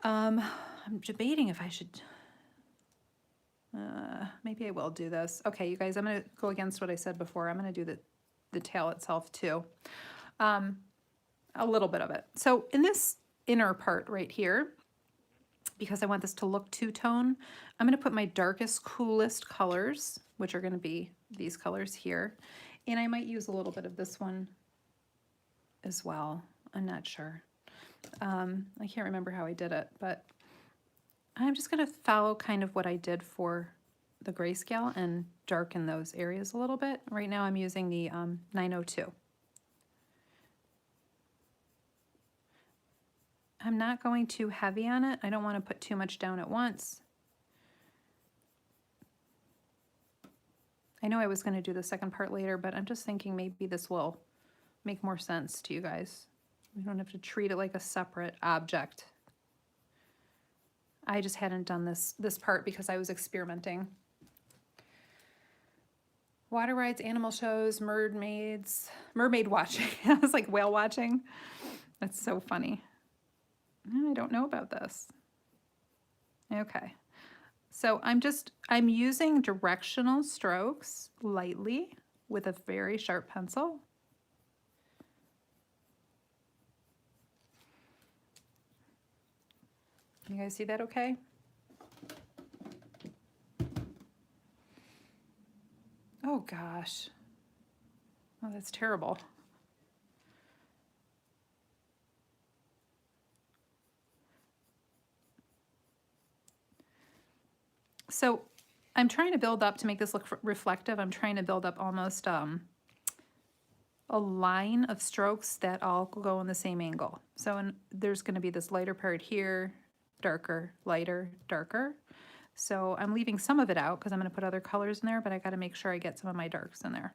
A: I'm debating if I should, maybe I will do this. Okay, you guys, I'm going to go against what I said before. I'm going to do the tail itself too. A little bit of it. So in this inner part right here, because I want this to look two-tone, I'm going to put my darkest, coolest colors, which are going to be these colors here. And I might use a little bit of this one as well. I'm not sure. I can't remember how I did it, but I'm just going to follow kind of what I did for the grayscale and darken those areas a little bit. Right now I'm using the 902. I'm not going too heavy on it. I don't want to put too much down at once. I know I was going to do the second part later, but I'm just thinking maybe this will make more sense to you guys. We don't have to treat it like a separate object. I just hadn't done this part because I was experimenting. Water rides, animal shows, mermaids, mermaid watching. I was like whale watching. That's so funny. I don't know about this. Okay. So I'm using directional strokes lightly with a very sharp pencil. You guys see that okay? Oh gosh. Oh, that's terrible. So I'm trying to build up to make this look reflective. I'm trying to build up almost a line of strokes that all go in the same angle. So there's going to be this lighter part here, darker, lighter, darker. So I'm leaving some of it out because I'm going to put other colors in there, but I got to make sure I get some of my darks in there.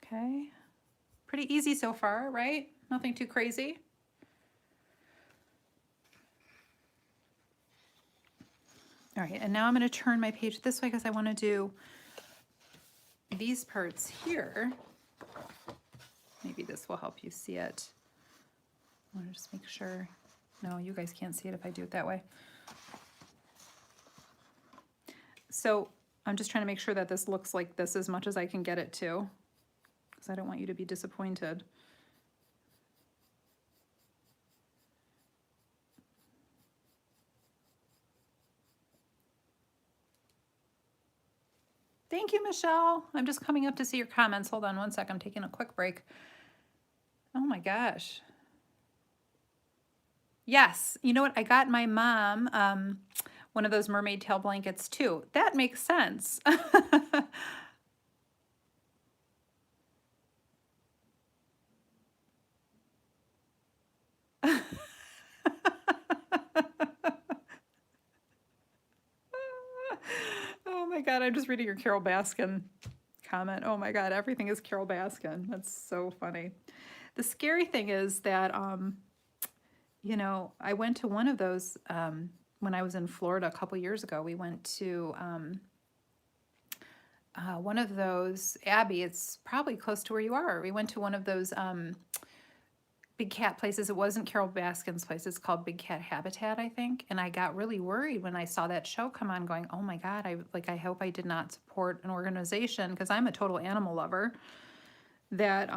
A: Okay. Pretty easy so far, right? Nothing too crazy. All right, and now I'm going to turn my page this way because I want to do these parts here. Maybe this will help you see it. I want to just make sure. No, you guys can't see it if I do it that way. So I'm just trying to make sure that this looks like this as much as I can get it to, because I don't want you to be disappointed. Thank you, Michelle. I'm just coming up to see your comments. Hold on one sec. I'm taking a quick break. Oh my gosh. Yes. You know what? I got my mom one of those mermaid tail blankets too. That makes sense. Oh my God, I'm just reading your Carol Baskin comment. Oh my God, everything is Carol Baskin. That's so funny. The scary thing is that, you know, I went to one of those when I was in Florida a couple years ago. We went to one of those, Abby, it's probably close to where you are. We went to one of those big cat places. It wasn't Carol Baskin's place. It's called Big Cat Habitat, I think. And I got really worried when I saw that show come on going, oh my God, I hope I did not support an organization, because I'm a total animal lover, that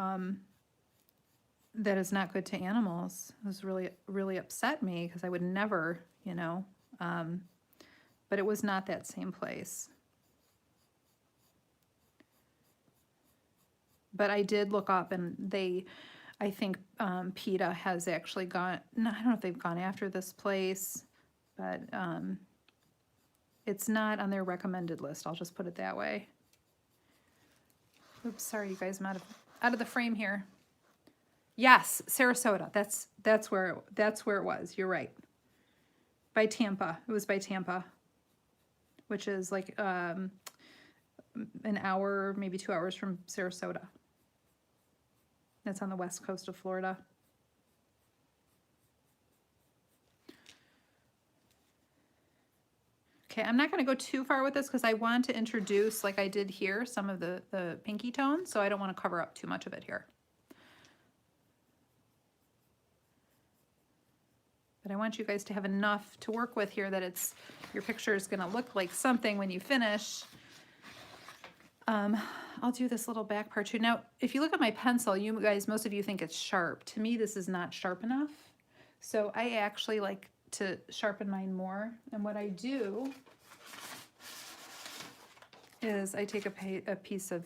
A: that is not good to animals. It was really upset me, because I would never, you know, but it was not that same place. But I did look up, and I think PETA has actually gone, no, I don't know if they've gone after this place, but it's not on their recommended list. I'll just put it that way. Oops, sorry you guys, I'm out of the frame here. Yes, Sarasota. That's where it was. You're right. By Tampa. It was by Tampa, which is like an hour, maybe 2 hours from Sarasota. That's on the west coast of Florida. Okay, I'm not going to go too far with this because I want to introduce, like I did here, some of the pinky tones, so I don't want to cover up too much of it here. But I want you guys to have enough to work with here that your picture is going to look like something when you finish. I'll do this little back part too. Now, if you look at my pencil, you guys, most of you think it's sharp. To me, this is not sharp enough. So I actually like to sharpen mine more. And what I do is I take a piece of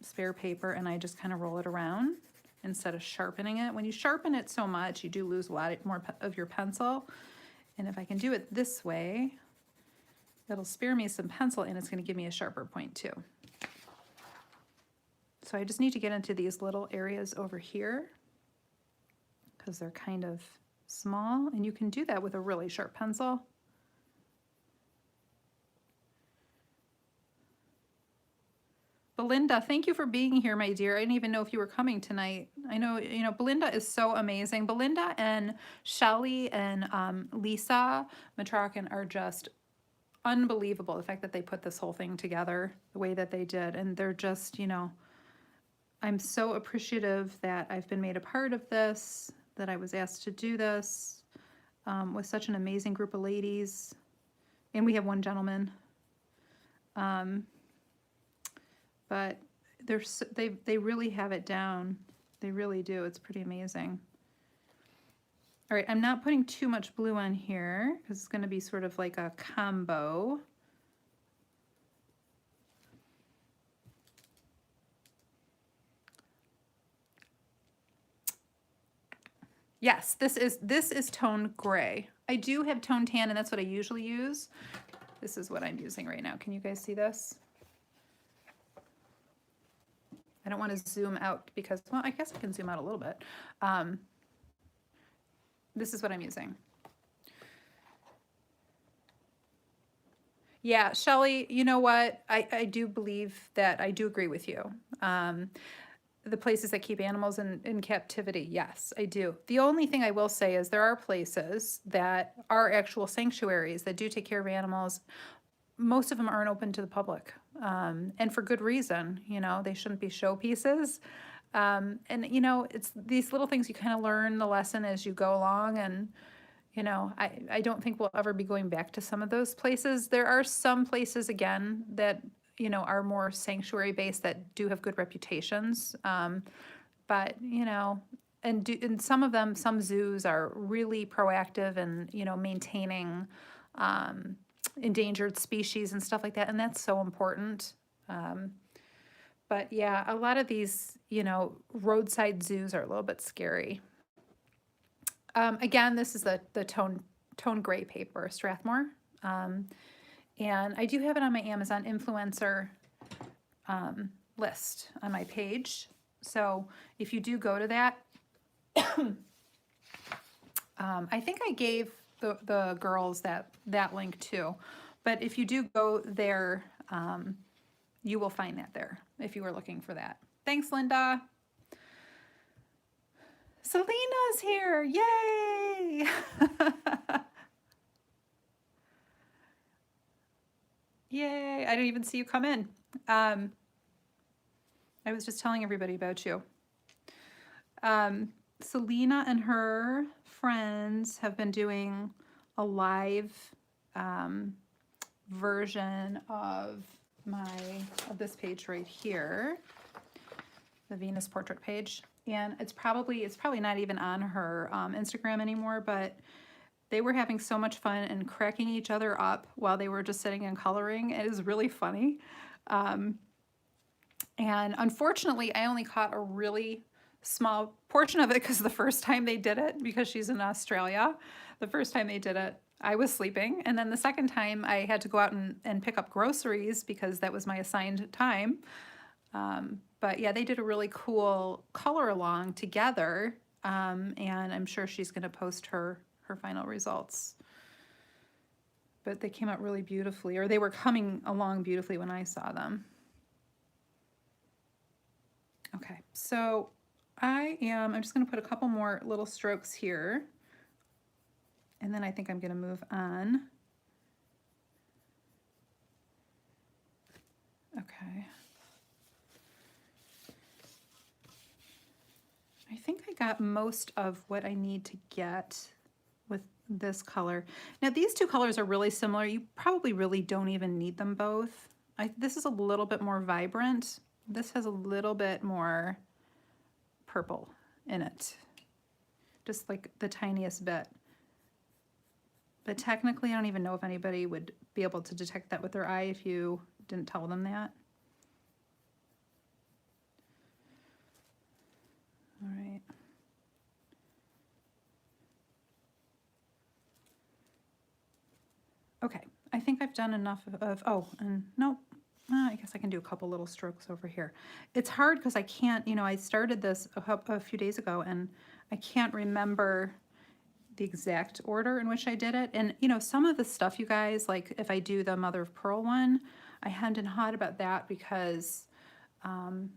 A: spare paper and I just kind of roll it around instead of sharpening it. When you sharpen it so much, you do lose a lot more of your pencil. And if I can do it this way, that'll spare me some pencil, and it's going to give me a sharper point too. So I just need to get into these little areas over here because they're kind of small, and you can do that with a really sharp pencil. Belinda, thank you for being here, my dear. I didn't even know if you were coming tonight. I know, you know, Belinda is so amazing. Belinda and Shelly and Lisa Matrakin are just unbelievable. The fact that they put this whole thing together the way that they did, and they're just, you know, I'm so appreciative that I've been made a part of this, that I was asked to do this with such an amazing group of ladies, and we have one gentleman. But they really have it down. They really do. It's pretty amazing. All right, I'm not putting too much blue on here because it's going to be sort of like a combo. Yes, this is tone gray. I do have tone tan, and that's what I usually use. This is what I'm using right now. Can you guys see this? I don't want to zoom out because, well, I guess I can zoom out a little bit. This is what I'm using. Yeah, Shelly, you know what? I do believe that I do agree with you. The places that keep animals in captivity, yes, I do. The only thing I will say is there are places that are actual sanctuaries that do take care of animals. Most of them aren't open to the public, and for good reason. You know, they shouldn't be showpieces. And, you know, it's these little things you kind of learn the lesson as you go along. And, you know, I don't think we'll ever be going back to some of those places. There are some places, again, that, you know, are more sanctuary based that do have good reputations. But, you know, and some of them, some zoos are really proactive in, you know, maintaining endangered species and stuff like that. And that's so important. But yeah, a lot of these, you know, roadside zoos are a little bit scary. Again, this is the tone gray paper, Strathmore. And I do have it on my Amazon influencer list on my page. So if you do go to that, I think I gave the girls that link too. But if you do go there, you will find that there if you were looking for that. Thanks, Linda. Selena's here. Yay! Yay. I didn't even see you come in. I was just telling everybody about you. Selena and her friends have been doing a live version of this page right here, the Venus portrait page. And it's probably not even on her Instagram anymore, but they were having so much fun and cracking each other up while they were just sitting and coloring. It is really funny. And unfortunately, I only caught a really small portion of it because the first time they did it, because she's in Australia, the first time they did it, I was sleeping. And then the second time I had to go out and pick up groceries because that was my assigned time. But yeah, they did a really cool color along together. And I'm sure she's going to post her final results. But they came out really beautifully, or they were coming along beautifully when I saw them. Okay, so I'm just going to put a couple more little strokes here. And then I think I'm going to move on. Okay. I think I got most of what I need to get with this color. Now these two colors are really similar. You probably really don't even need them both. This is a little bit more vibrant. This has a little bit more purple in it. Just like the tiniest bit. But technically I don't even know if anybody would be able to detect that with their eye if you didn't tell them that. All right. Okay, I think I've done enough of oh, and no, I guess I can do a couple little strokes over here. It's hard because I can't, you know, I started this a few days ago and I can't remember the exact order in which I did it. And, you know, some of the stuff, you guys, like if I do the mother of pearl one, I hemmed and hawed about that because, thank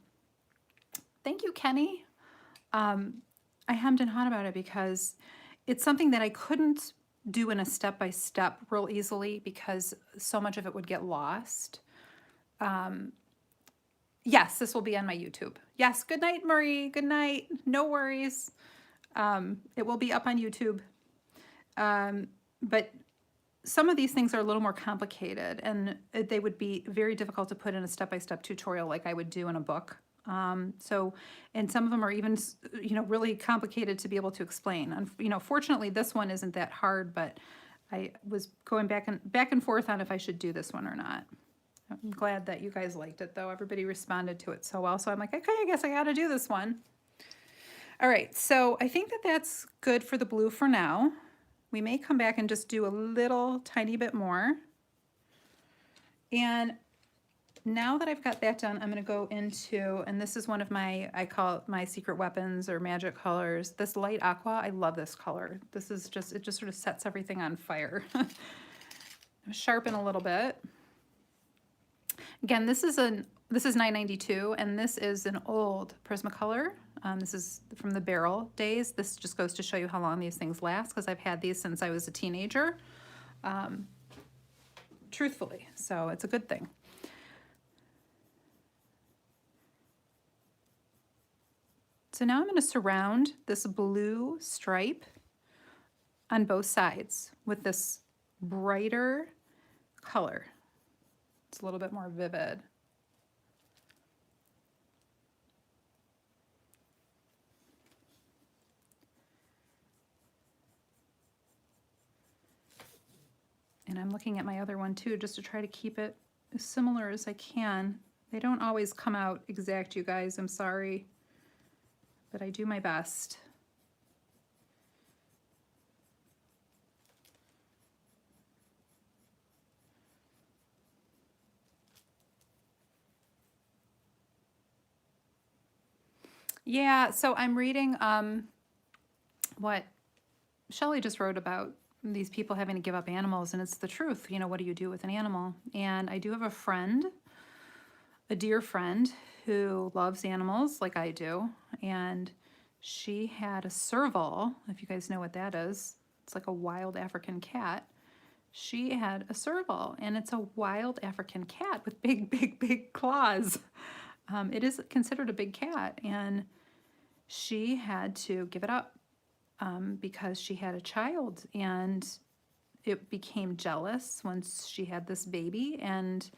A: you, Kenny. I hemmed and hawed about it because it's something that I couldn't do in a step-by-step real easily because so much of it would get lost. Yes, this will be on my YouTube. Yes, good night, Marie. Good night. No worries. It will be up on YouTube. But some of these things are a little more complicated and they would be very difficult to put in a step-by-step tutorial like I would do in a book. And some of them are even, you know, really complicated to be able to explain. And, you know, fortunately this one isn't that hard, but I was going back and forth on if I should do this one or not. I'm glad that you guys liked it though. Everybody responded to it so well. So I'm like, okay, I guess I got to do this one. All right. So I think that that's good for the blue for now. We may come back and just do a little tiny bit more. And now that I've got that done, I'm going to go into, and this is one of my, I call it my secret weapons or magic colors. This light aqua, I love this color. This is just, it just sort of sets everything on fire. Sharpen a little bit. Again, this is $9.92, and this is an old Prismacolor. This is from the barrel days. This just goes to show you how long these things last, because I've had these since I was a teenager. Truthfully, so it's a good thing. So now I'm going to surround this blue stripe on both sides with this brighter color. It's a little bit more vivid. And I'm looking at my other one too, just to try to keep it as similar as I can. They don't always come out exact, you guys, I'm sorry, but I do my best. Yeah, so I'm reading what Shelley just wrote about these people having to give up animals, and it's the truth. You know, what do you do with an animal? And I do have a friend, a dear friend, who loves animals like I do, and she had a serval, if you guys know what that is. It's like a wild African cat. She had a serval, and it's a wild African cat with big, big, big claws. It is considered a big cat, and she had to give it up because she had a child, and it became jealous once she had this baby, and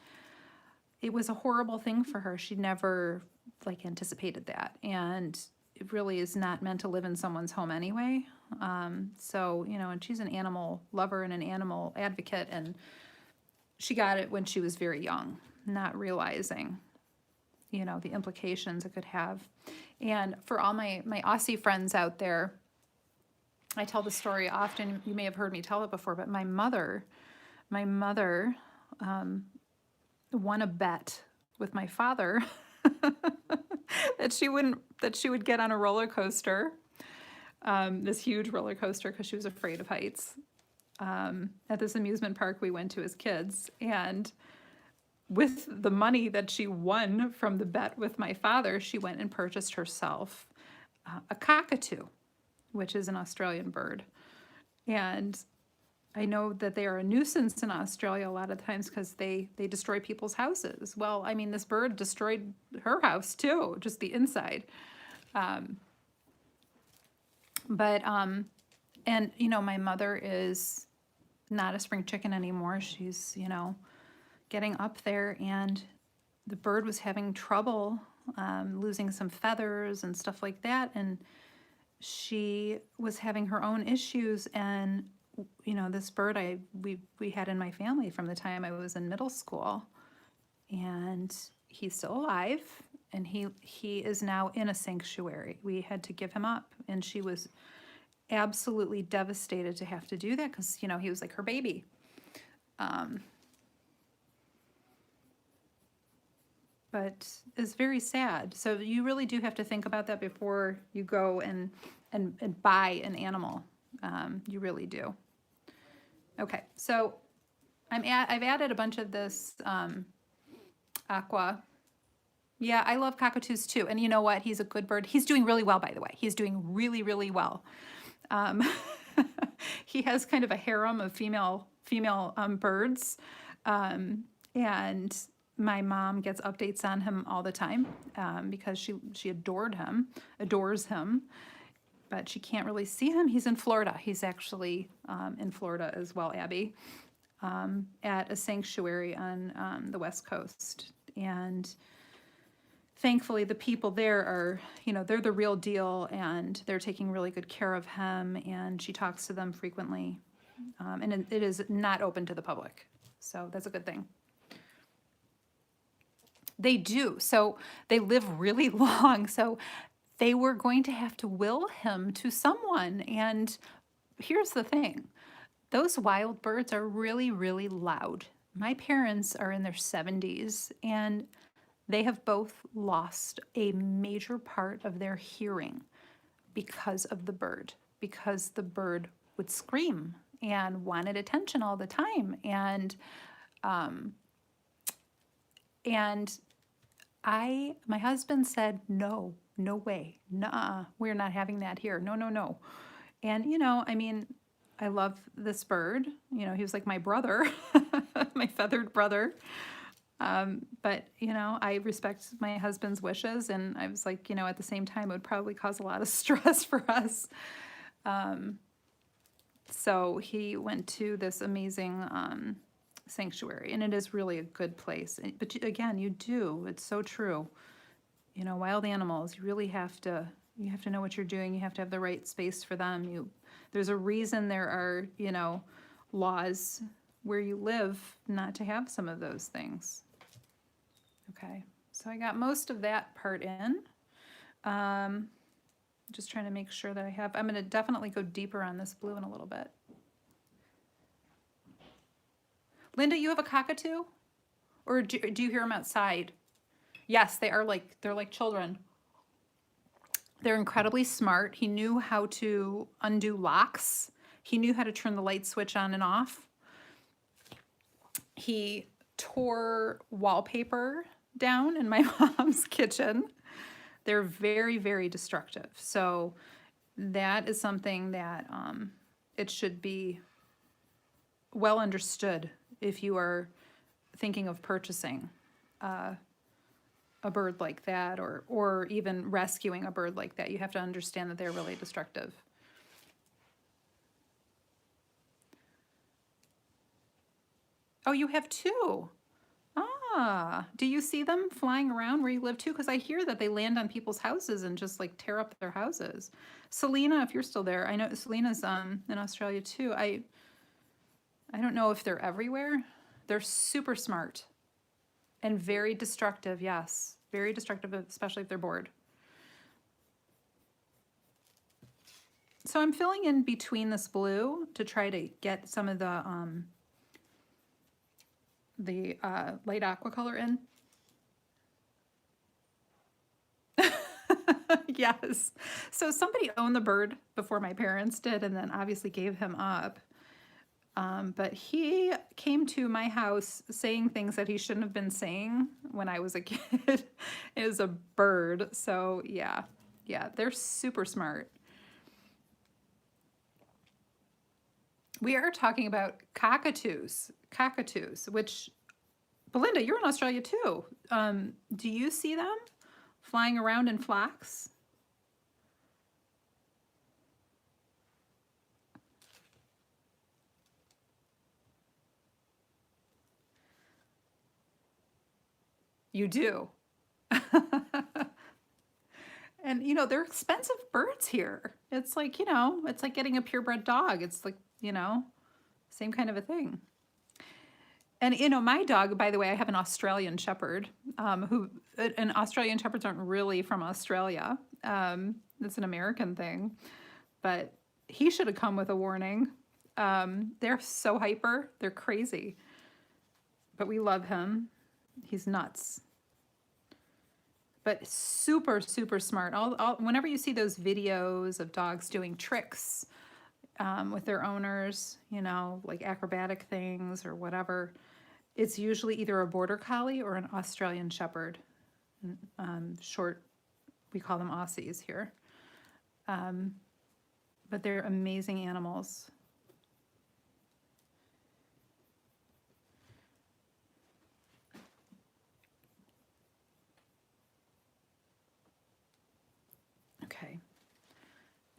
A: it was a horrible thing for her. She never like anticipated that, and it really is not meant to live in someone's home anyway. So, you know, and she's an animal lover and an animal advocate, and she got it when she was very young, not realizing, you know, the implications it could have. And for all my Aussie friends out there, I tell the story often. You may have heard me tell it before, but my mother won a bet with my father that she would get on a roller coaster, this huge roller coaster, because she was afraid of heights, at this amusement park we went to as kids. And with the money that she won from the bet with my father, she went and purchased herself a cockatoo, which is an Australian bird. And I know that they are a nuisance in Australia a lot of times because they destroy people's houses. Well, I mean, this bird destroyed her house too, just the inside. And, you know, my mother is not a spring chicken anymore. She's, you know, getting up there, and the bird was having trouble losing some feathers and stuff like that, and she was having her own issues. And you know, this bird we had in my family from the time I was in middle school, and he's still alive, and he is now in a sanctuary. We had to give him up, and she was absolutely devastated to have to do that because, you know, he was like her baby. But it's very sad. So you really do have to think about that before you go and buy an animal. You really do. Okay, so I've added a bunch of this Aqua. Yeah, I love cockatoos too. And you know what? He's a good bird. He's doing really well, by the way. He's doing really, really well. He has kind of a harem of female birds. And my mom gets updates on him all the time because she adores him, but she can't really see him. He's in Florida. He's actually in Florida as well, Abby, at a sanctuary on the West Coast. And thankfully the people there are, you know, they're the real deal, and they're taking really good care of him, and she talks to them frequently. And it is not open to the public, so that's a good thing. They do. So they live really long. So they were going to have to will him to someone. And here's the thing. Those wild birds are really, really loud. My parents are in their 70s, and they have both lost a major part of their hearing because of the bird, because the bird would scream and wanted attention all the time. And my husband said, no, no way, nah, we're not having that here. No, no, no. And, you know, I mean, I love this bird. You know, he was like my brother, my feathered brother. But, you know, I respect my husband's wishes. And I was like, you know, at the same time, it would probably cause a lot of stress for us. So he went to this amazing sanctuary, and it is really a good place. But again, it's so true. You know, wild animals, you really have to know what you're doing. You have to have the right space for them. There's a reason there are, you know, laws where you live not to have some of those things. Okay, so I got most of that part in. Just trying to make sure that I'm going to definitely go deeper on this blue in a little bit. Linda, you have a cockatoo? Or do you hear them outside? Yes, they're like children. They're incredibly smart. He knew how to undo locks. He knew how to turn the light switch on and off. He tore wallpaper down in my mom's kitchen. They're very, very destructive. So that is something that it should be well understood if you are thinking of purchasing a bird like that, or even rescuing a bird like that. You have to understand that they're really destructive. Oh, you have two. Ah, do you see them flying around where you live too? Because I hear that they land on people's houses and just like tear up their houses. Selena, if you're still there, I know Selena's in Australia too. I don't know if they're everywhere. They're super smart and very destructive. Yes, very destructive, especially if they're bored. So I'm filling in between this blue to try to get some of the light aqua color in. Yes. So somebody owned the bird before my parents did, and then obviously gave him up. But he came to my house saying things that he shouldn't have been saying when I was a kid. It was a bird. So yeah, they're super smart. We are talking about cockatoos, which, Belinda, you're in Australia too. Do you see them flying around in flocks? You do. And, you know, they're expensive birds here. It's like, you know, it's like getting a purebred dog. It's like, you know, same kind of a thing. And, you know, my dog, by the way, I have an Australian Shepherd, and Australian Shepherds aren't really from Australia. It's an American thing. But he should have come with a warning. They're so hyper. They're crazy. But we love him. He's nuts. But super, super smart. Whenever you see those videos of dogs doing tricks with their owners, you know, like acrobatic things or whatever, it's usually either a border collie or an Australian Shepherd. Short, we call them Aussies here. But they're amazing animals. Okay,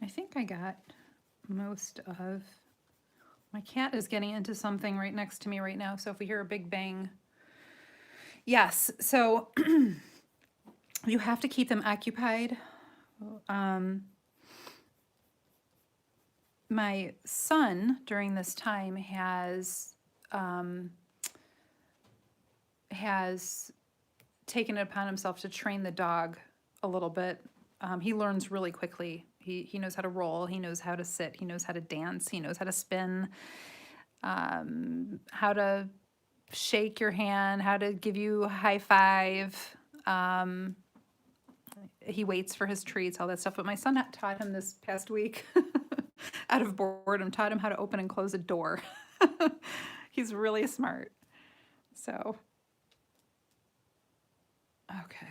A: I think I got most of, my cat is getting into something right next to me right now, so if we hear a big bang. Yes, so You have to keep them occupied. My son during this time has taken it upon himself to train the dog a little bit. He learns really quickly. He knows how to roll. He knows how to sit. He knows how to dance. He knows how to spin, how to shake your hand, how to give you a high five. He waits for his treats, all that stuff. But my son taught him this past week, out of boredom, taught him how to open and close a door. He's really smart. So, okay.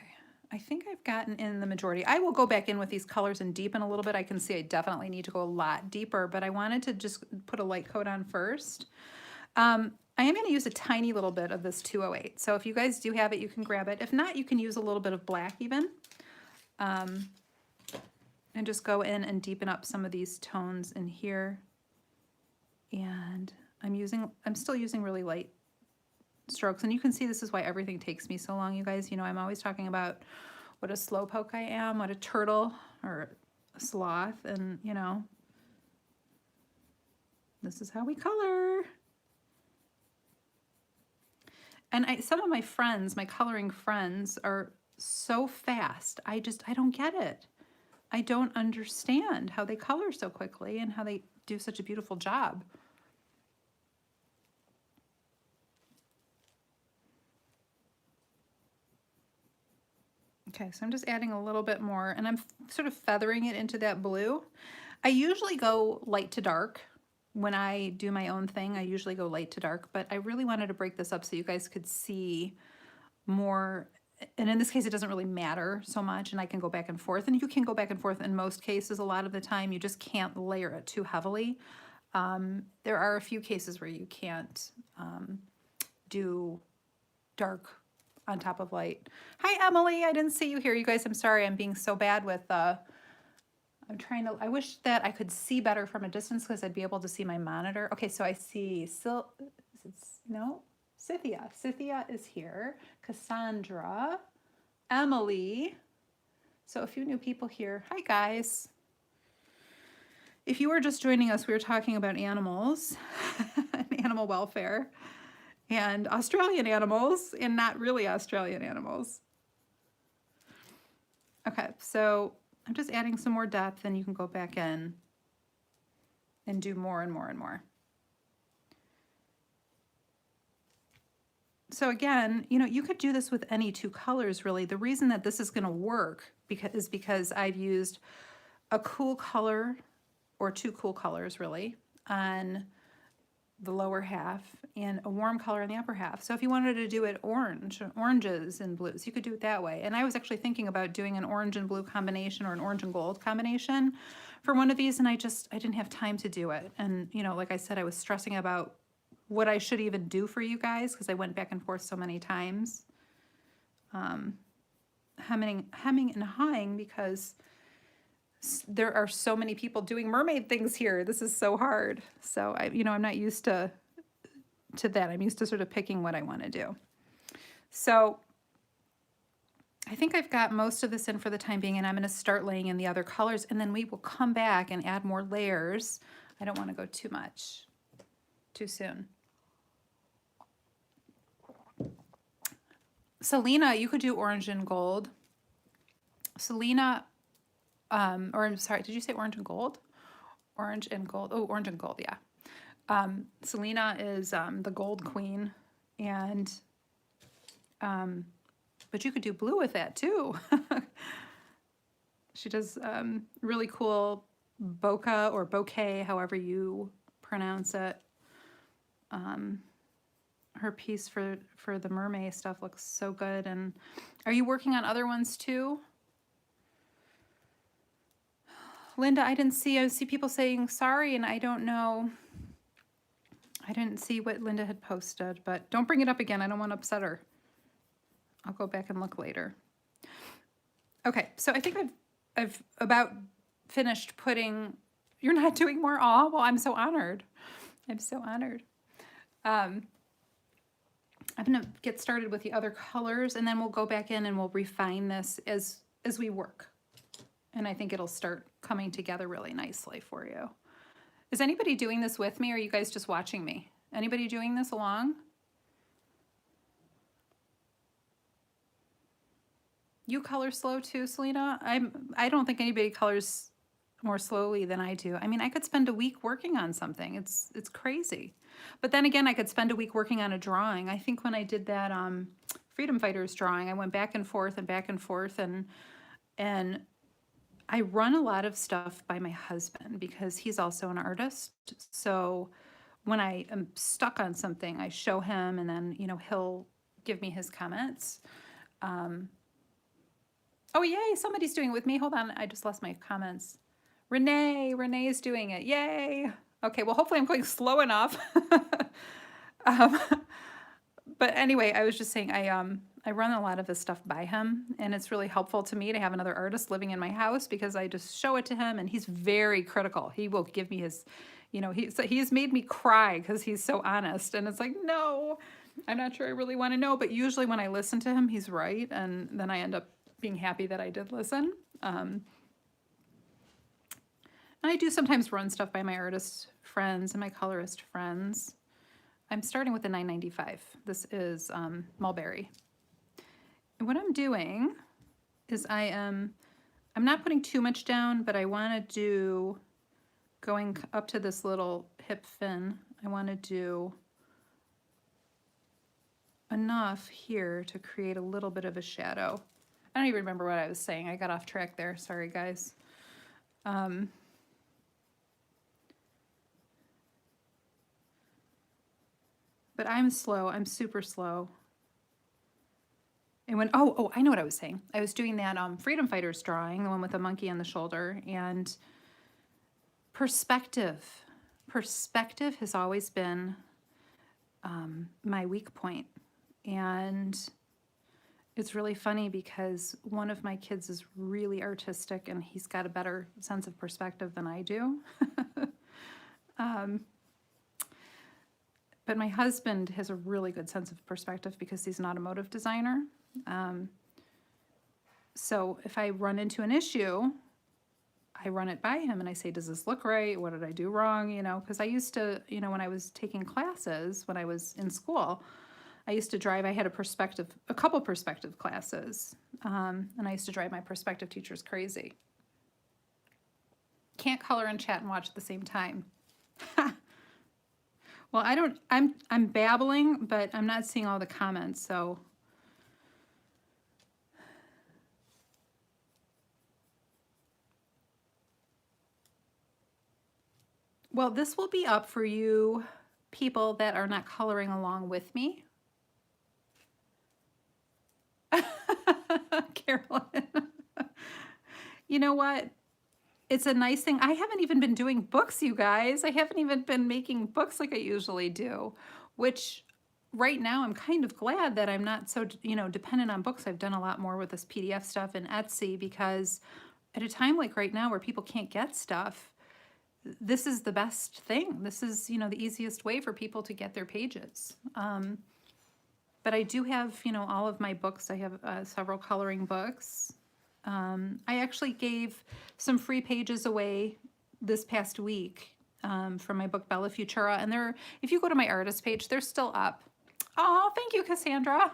A: I think I've gotten in the majority. I will go back in with these colors and deepen a little bit. I can see I definitely need to go a lot deeper, but I wanted to just put a light coat on first. I am going to use a tiny little bit of this 208. So if you guys do have it, you can grab it. If not, you can use a little bit of black even. And just go in and deepen up some of these tones in here. And I'm still using really light strokes. And you can see this is why everything takes me so long, you guys. You know, I'm always talking about what a slowpoke I am, what a turtle or a sloth. And, you know, this is how we color. And some of my friends, my coloring friends, are so fast. I don't get it. I don't understand how they color so quickly and how they do such a beautiful job. Okay, so I'm just adding a little bit more, and I'm sort of feathering it into that blue. I usually go light to dark. When I do my own thing, I usually go light to dark, but I really wanted to break this up so you guys could see more. And in this case, it doesn't really matter so much, and I can go back and forth. And you can go back and forth in most cases. A lot of the time, you just can't layer it too heavily. There are a few cases where you can't do dark on top of light. Hi, Emily. I didn't see you here. You guys, I'm sorry. I'm being so bad with... I wish that I could see better from a distance because I'd be able to see my monitor. Okay, so I see Cynthia. Cynthia is here. Cassandra. Emily. So a few new people here. Hi, guys. If you were just joining us, we were talking about animals and animal welfare and Australian animals and not really Australian animals. Okay, so I'm just adding some more depth, and you can go back in and do more and more and more. So again, you know, you could do this with any two colors, really. The reason that this is going to work is because I've used a cool color, or two cool colors, really, on the lower half and a warm color in the upper half. So if you wanted to do it oranges and blues, you could do it that way. And I was actually thinking about doing an orange and blue combination or an orange and gold combination for one of these, and I didn't have time to do it. And, you know, like I said, I was stressing about what I should even do for you guys because I went back and forth so many times. Hemming and hawing because there are so many people doing mermaid things here. This is so hard. So I'm not used to that. I'm used to sort of picking what I want to do. So I think I've got most of this in for the time being, and I'm going to start laying in the other colors, and then we will come back and add more layers. I don't want to go too soon. Selena, you could do orange and gold. Selena, or I'm sorry, did you say orange and gold? Orange and gold. Oh, orange and gold, yeah. Selena is the gold queen, and but you could do blue with that too. She does really cool bokeh or bouquet, however you pronounce it. Her piece for the mermaid stuff looks so good. And are you working on other ones too? Linda, I see people saying sorry, and I don't know. I didn't see what Linda had posted, but don't bring it up again. I don't want to upset her. I'll go back and look later. Okay, so I think I've about finished putting. You're not doing more? Aw, well, I'm so honored. I'm so honored. I'm gonna get started with the other colors, and then we'll go back in and we'll refine this as we work. And I think it'll start coming together really nicely for you. Is anybody doing this with me, or are you guys just watching me? Anybody doing this along? You color slow too, Selena? I don't think anybody colors more slowly than I do. I mean, I could spend a week working on something. It's crazy. But then again, I could spend a week working on a drawing. I think when I did that Freedom Fighters drawing, I went back and forth and I run a lot of stuff by my husband because he's also an artist. So when I am stuck on something, I show him, and then, you know, he'll give me his comments. Oh, yay, somebody's doing it with me. Hold on, I just lost my comments. Renee is doing it. Yay. Okay, well, hopefully I'm going slow enough. But anyway, I was just saying I run a lot of this stuff by him, and it's really helpful to me to have another artist living in my house because I just show it to him, and he's very critical. He will give me his, you know, he's made me cry because he's so honest, and it's like, no, I'm not sure I really want to know, but usually when I listen to him, he's right, and then I end up being happy that I did listen. And I do sometimes run stuff by my artist friends and my colorist friends. I'm starting with the 995. This is Mulberry. And what I'm doing is I'm not putting too much down, but I want to do, going up to this little hip fin, I want to do enough here to create a little bit of a shadow. I don't even remember what I was saying. I got off track there. Sorry, guys. But I'm slow. I'm super slow. And when, oh, I know what I was saying. I was doing that Freedom Fighters drawing, the one with the monkey on the shoulder, and perspective has always been my weak point. And it's really funny because one of my kids is really artistic and he's got a better sense of perspective than I do. But my husband has a really good sense of perspective because he's an automotive designer. So if I run into an issue, I run it by him and I say, does this look right? What did I do wrong? You know, because I used to, you know, when I was taking classes, when I was in school, I used to drive, I had a couple perspective classes, and I used to drive my perspective teachers crazy. Can't color and chat and watch at the same time. Well, I'm babbling, but I'm not seeing all the comments, so. Well, this will be up for you people that are not coloring along with me. Carolyn. You know what? It's a nice thing. I haven't even been doing books, you guys. I haven't even been making books like I usually do, which right now I'm kind of glad that I'm not so, you know, dependent on books. I've done a lot more with this PDF stuff and Etsy because at a time like right now where people can't get stuff, this is the best thing. This is, you know, the easiest way for people to get their pages. But I do have, you know, all of my books. I have several coloring books. I actually gave some free pages away this past week from my book Bella Futura, and if you go to my artist page, they're still up. Oh, thank you, Cassandra.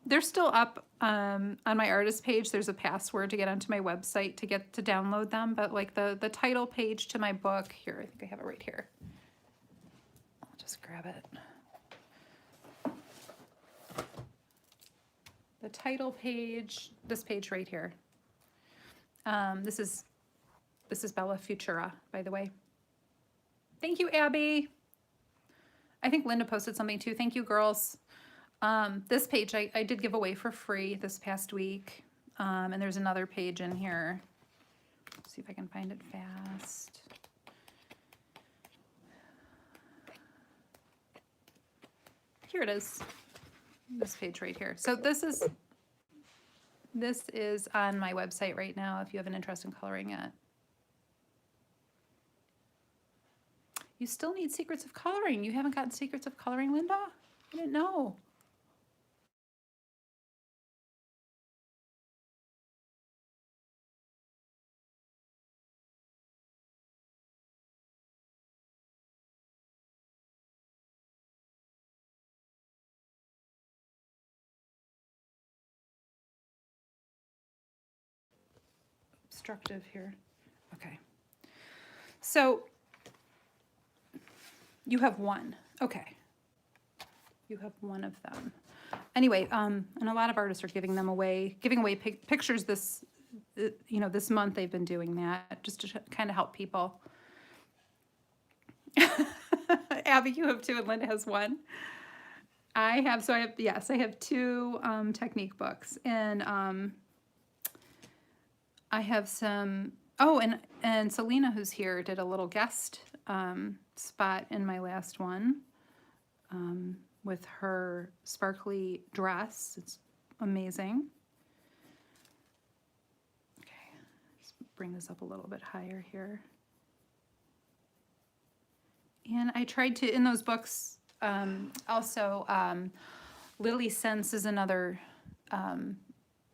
A: They're still up on my artist page. There's a password to get onto my website to download them, but like the title page to my book, here, I think I have it right here. I'll just grab it. The title page, this page right here. This is Bella Futura, by the way. Thank you, Abby. I think Linda posted something too. Thank you, girls. This page I did give away for free this past week. And there's another page in here. Let's see if I can find it fast. Here it is. This page right here. So this is on my website right now if you have an interest in coloring it. You still need Secrets of Coloring. You haven't gotten Secrets of Coloring, Linda? I didn't know. Obstructive here. Okay. So you have one. Okay. You have one of them. Anyway, and a lot of artists are giving away pictures this, you know, this month they've been doing that just to kind of help people. Abby, you have two and Linda has one. I have, yes, I have two technique books, and I have some, oh, and Selena, who's here, did a little guest spot in my last one with her sparkly dress. It's amazing. Okay, let's bring this up a little bit higher here. And I tried to, in those books, also, Lily Sense is another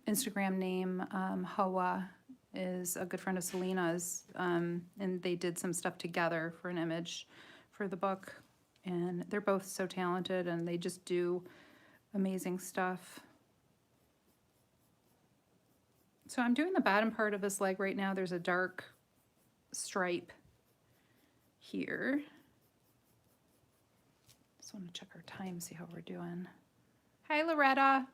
A: Instagram name. Hawa is a good friend of Selena's, and they did some stuff together for an image for the book. And they're both so talented, and they just do amazing stuff. So I'm doing the bottom part of this leg right now. There's a dark stripe here. Just want to check our time, see how we're doing. Hi, Loretta.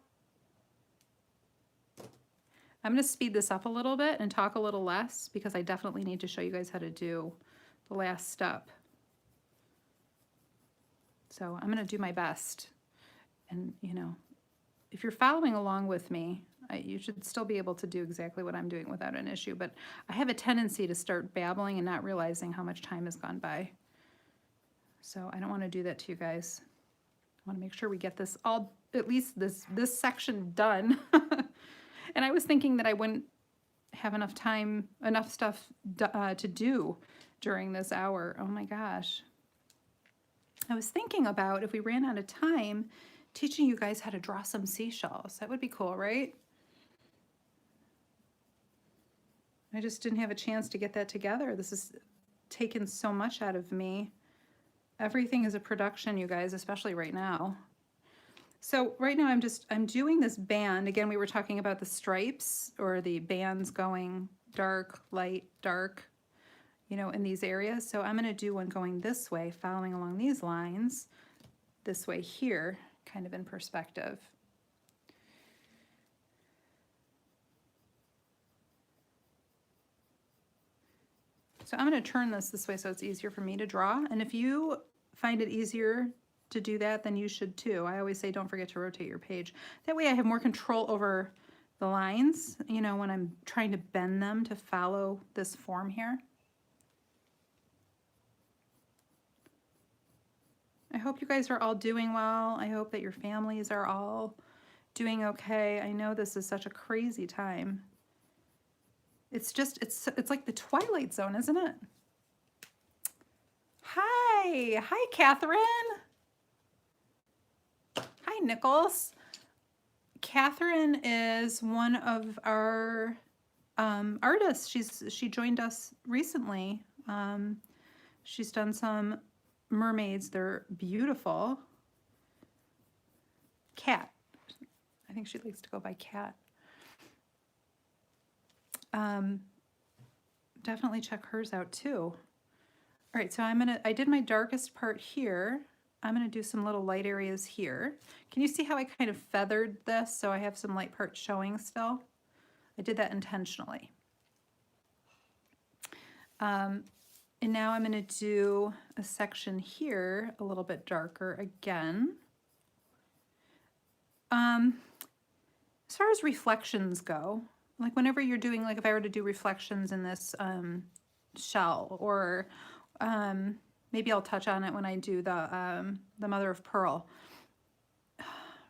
A: I'm going to speed this up a little bit and talk a little less because I definitely need to show you guys how to do the last step. So I'm going to do my best. And, you know, if you're following along with me, you should still be able to do exactly what I'm doing without an issue. But I have a tendency to start babbling and not realizing how much time has gone by. So I don't want to do that to you guys. I want to make sure we get this all, at least this section done. And I was thinking that I wouldn't have enough time, enough stuff to do during this hour. Oh my gosh. I was thinking about if we ran out of time, teaching you guys how to draw some seashells. That would be cool, right? I just didn't have a chance to get that together. This has taken so much out of me. Everything is a production, you guys, especially right now. So right now I'm doing this band. Again, we were talking about the stripes or the bands going dark, light, dark, you know, in these areas. So I'm going to do one going this way, following along these lines, this way here, kind of in perspective. So I'm going to turn this way so it's easier for me to draw. And if you find it easier to do that, then you should too. I always say don't forget to rotate your page. That way I have more control over the lines, you know, when I'm trying to bend them to follow this form here. I hope you guys are all doing well. I hope that your families are all doing okay. I know this is such a crazy time. It's just, it's like the Twilight Zone, isn't it? Hi, Catherine. Hi, Nichols. Catherine is one of our artists. She joined us recently. She's done some mermaids. They're beautiful. Cat. I think she likes to go by Cat. Definitely check hers out too. All right, so I did my darkest part here. I'm gonna do some little light areas here. Can you see how I kind of feathered this so I have some light parts showing still? I did that intentionally. And now I'm gonna do a section here a little bit darker again. As far as reflections go, like whenever you're doing, like if I were to do reflections in this shell, or maybe I'll touch on it when I do the mother of pearl.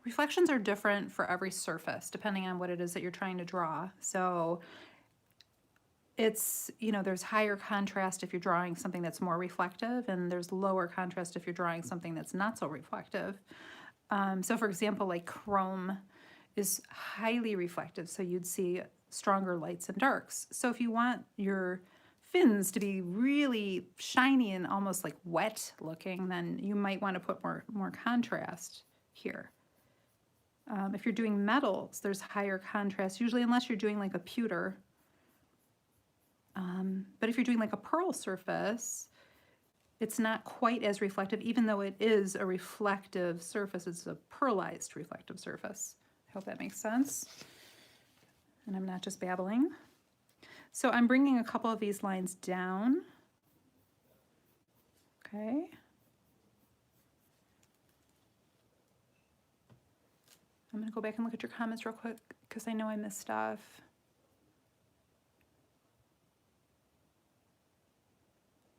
A: Reflections are different for every surface, depending on what it is that you're trying to draw. So it's, you know, there's higher contrast if you're drawing something that's more reflective, and there's lower contrast if you're drawing something that's not so reflective. So for example, like chrome is highly reflective, so you'd see stronger lights and darks. So if you want your fins to be really shiny and almost like wet looking, then you might want to put more contrast here. If you're doing metals, there's higher contrast, usually unless you're doing like a pewter. But if you're doing like a pearl surface, it's not quite as reflective, even though it is a reflective surface. It's a pearlized reflective surface. I hope that makes sense. And I'm not just babbling. So I'm bringing a couple of these lines down. Okay. I'm gonna go back and look at your comments real quick because I know I missed stuff.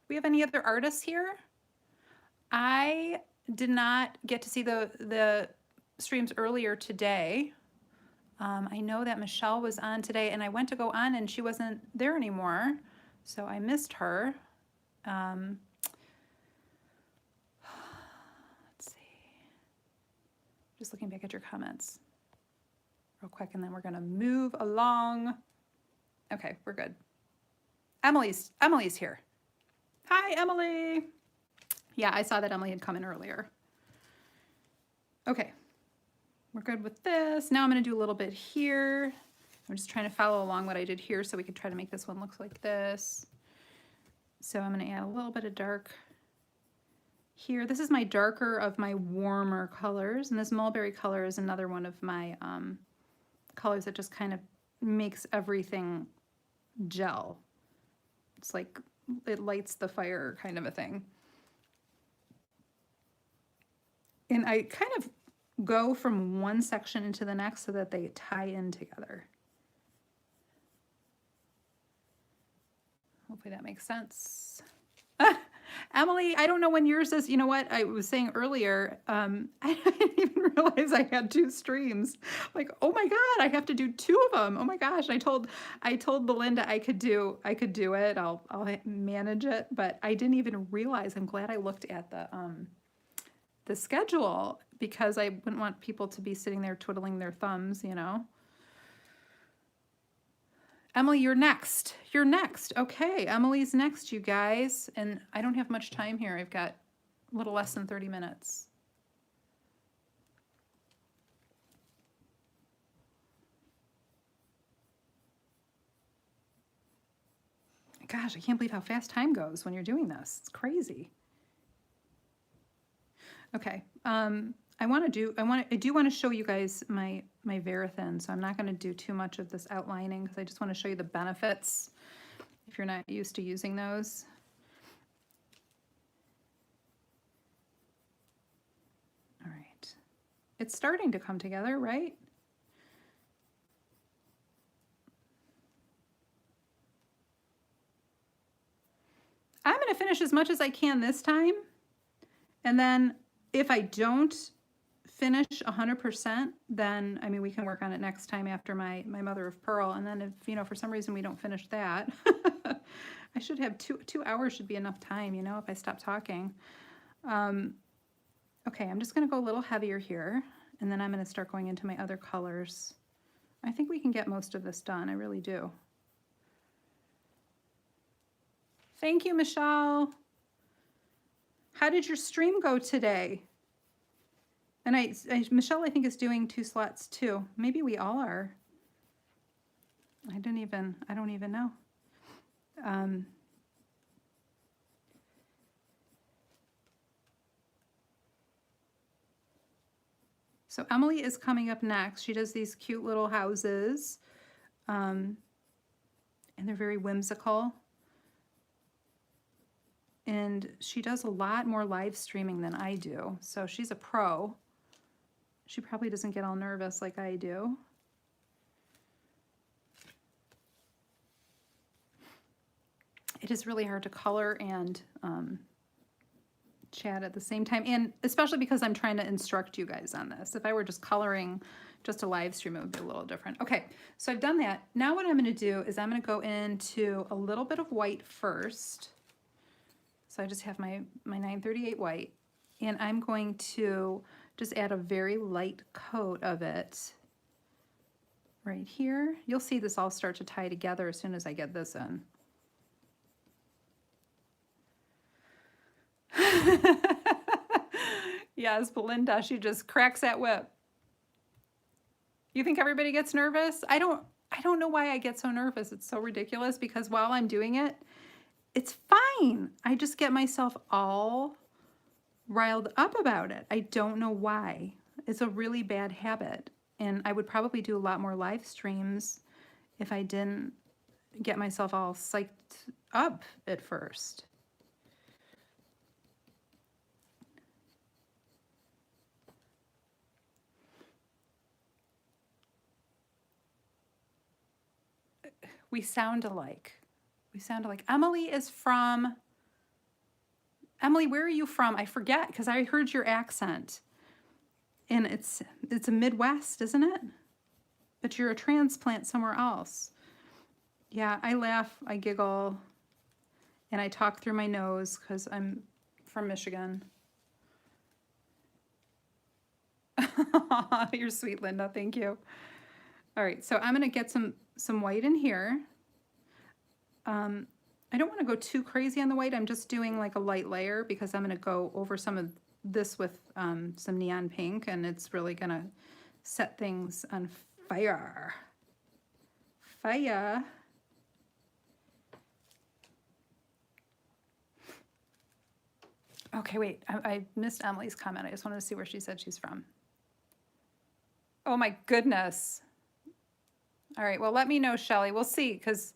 A: We have any other artists here? I did not get to see the streams earlier today. I know that Michelle was on today, and I went to go on and she wasn't there anymore, so I missed her. Let's see. Just looking back at your comments real quick, and then we're gonna move along. Okay, we're good. Emily's here. Hi, Emily. Yeah, I saw that Emily had come in earlier. Okay, we're good with this. Now I'm gonna do a little bit here. I'm just trying to follow along what I did here so we could try to make this one look like this. So I'm gonna add a little bit of dark here. This is my darker of my warmer colors, and this mulberry color is another one of my colors that just kind of makes everything gel. It's like it lights the fire kind of a thing. And I kind of go from one section into the next so that they tie in together. Hopefully that makes sense. Emily, I don't know when yours is. You know what? I was saying earlier, I didn't even realize I had 2 streams. Like, oh my God, I have to do 2 of them. Oh my gosh. I told Belinda I could do it. I'll manage it, but I didn't even realize. I'm glad I looked at the schedule because I wouldn't want people to be sitting there twiddling their thumbs, you know. Emily, you're next. You're next. Okay, Emily's next, you guys. And I don't have much time here. I've got a little less than 30 minutes. Gosh, I can't believe how fast time goes when you're doing this. It's crazy. Okay, I do want to show you guys my Verithin, so I'm not going to do too much of this outlining because I just want to show you the benefits if you're not used to using those. All right, it's starting to come together, right? I'm going to finish as much as I can this time, and then if I don't finish 100%, then, I mean, we can work on it next time after my mother of pearl. And then if, you know, for some reason we don't finish that, I should have 2 hours should be enough time, you know, if I stop talking. Okay, I'm just going to go a little heavier here, and then I'm going to start going into my other colors. I think we can get most of this done. I really do. Thank you, Michelle. How did your stream go today? And Michelle, I think, is doing 2 slots too. Maybe we all are. I don't even know. So Emily is coming up next. She does these cute little houses, and they're very whimsical. And she does a lot more live streaming than I do. So she's a pro. She probably doesn't get all nervous like I do. It is really hard to color and chat at the same time. And especially because I'm trying to instruct you guys on this. If I were just coloring just a live stream, it would be a little different. Okay, so I've done that. Now what I'm gonna do is I'm gonna go into a little bit of white first. So I just have my 938 white, and I'm going to just add a very light coat of it right here. You'll see this all start to tie together as soon as I get this in. Yes, Belinda, she just cracks that whip. You think everybody gets nervous? I don't know why I get so nervous. It's so ridiculous because while I'm doing it, it's fine. I just get myself all riled up about it. I don't know why. It's a really bad habit. And I would probably do a lot more live streams if I didn't get myself all psyched up at first. We sound alike. We sound alike. Emily is from... Emily, where are you from? I forget because I heard your accent. And it's a Midwest, isn't it? But you're a transplant somewhere else. Yeah, I laugh, I giggle, and I talk through my nose because I'm from Michigan. You're sweet, Linda. Thank you. All right, so I'm going to get some white in here. I don't want to go too crazy on the white. I'm just doing like a light layer because I'm going to go over some of this with some neon pink, and it's really going to set things on fire. Fire. Okay, wait. I missed Emily's comment. I just wanted to see where she said she's from. Oh my goodness. All right, well, let me know, Shelly. We'll see, because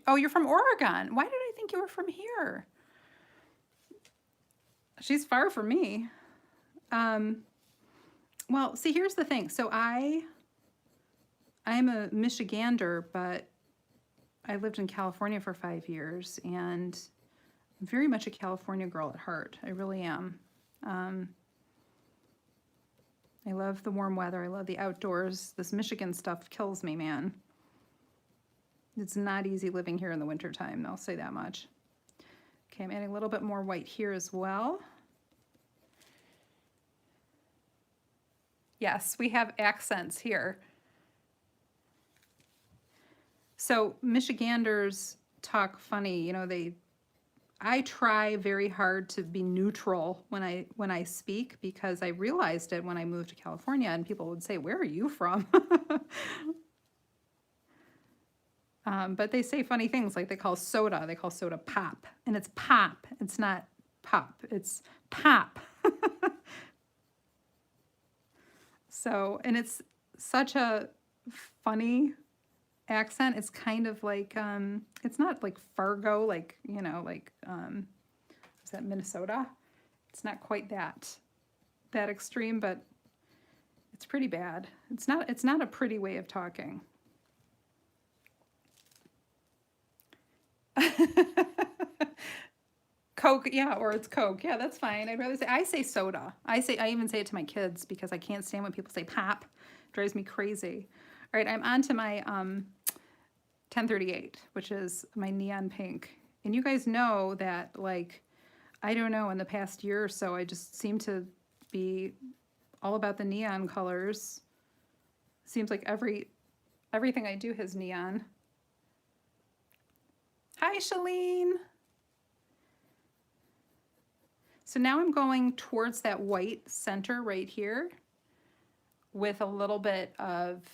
A: oh, you're from Oregon. Why did I think you were from here? She's far from me. Well, see, here's the thing. So I'm a Michigander, but I lived in California for 5 years, and I'm very much a California girl at heart. I really am. I love the warm weather. I love the outdoors. This Michigan stuff kills me, man. It's not easy living here in the wintertime, I'll say that much. Okay, I'm adding a little bit more white here as well. Yes, we have accents here. So Michiganders talk funny, you know, I try very hard to be neutral when I speak, because I realized it when I moved to California and people would say, "Where are you from?" But they say funny things, like they call soda pop, and it's pop. It's not pop, it's pop. So, and it's such a funny accent. It's kind of like, it's not like Fargo, like, you know, like, is that Minnesota? It's not quite that extreme, but it's pretty bad. It's not a pretty way of talking. Coke, yeah, or it's Coke. Yeah, that's fine. I say soda. I even say it to my kids because I can't stand when people say pop. It drives me crazy. All right, I'm on to my 1038, which is my neon pink. And you guys know that, like, I don't know, in the past year or so, I just seem to be all about the neon colors. Seems like everything I do has neon. Hi, Shalene. So now I'm going towards that white center right here with a little bit of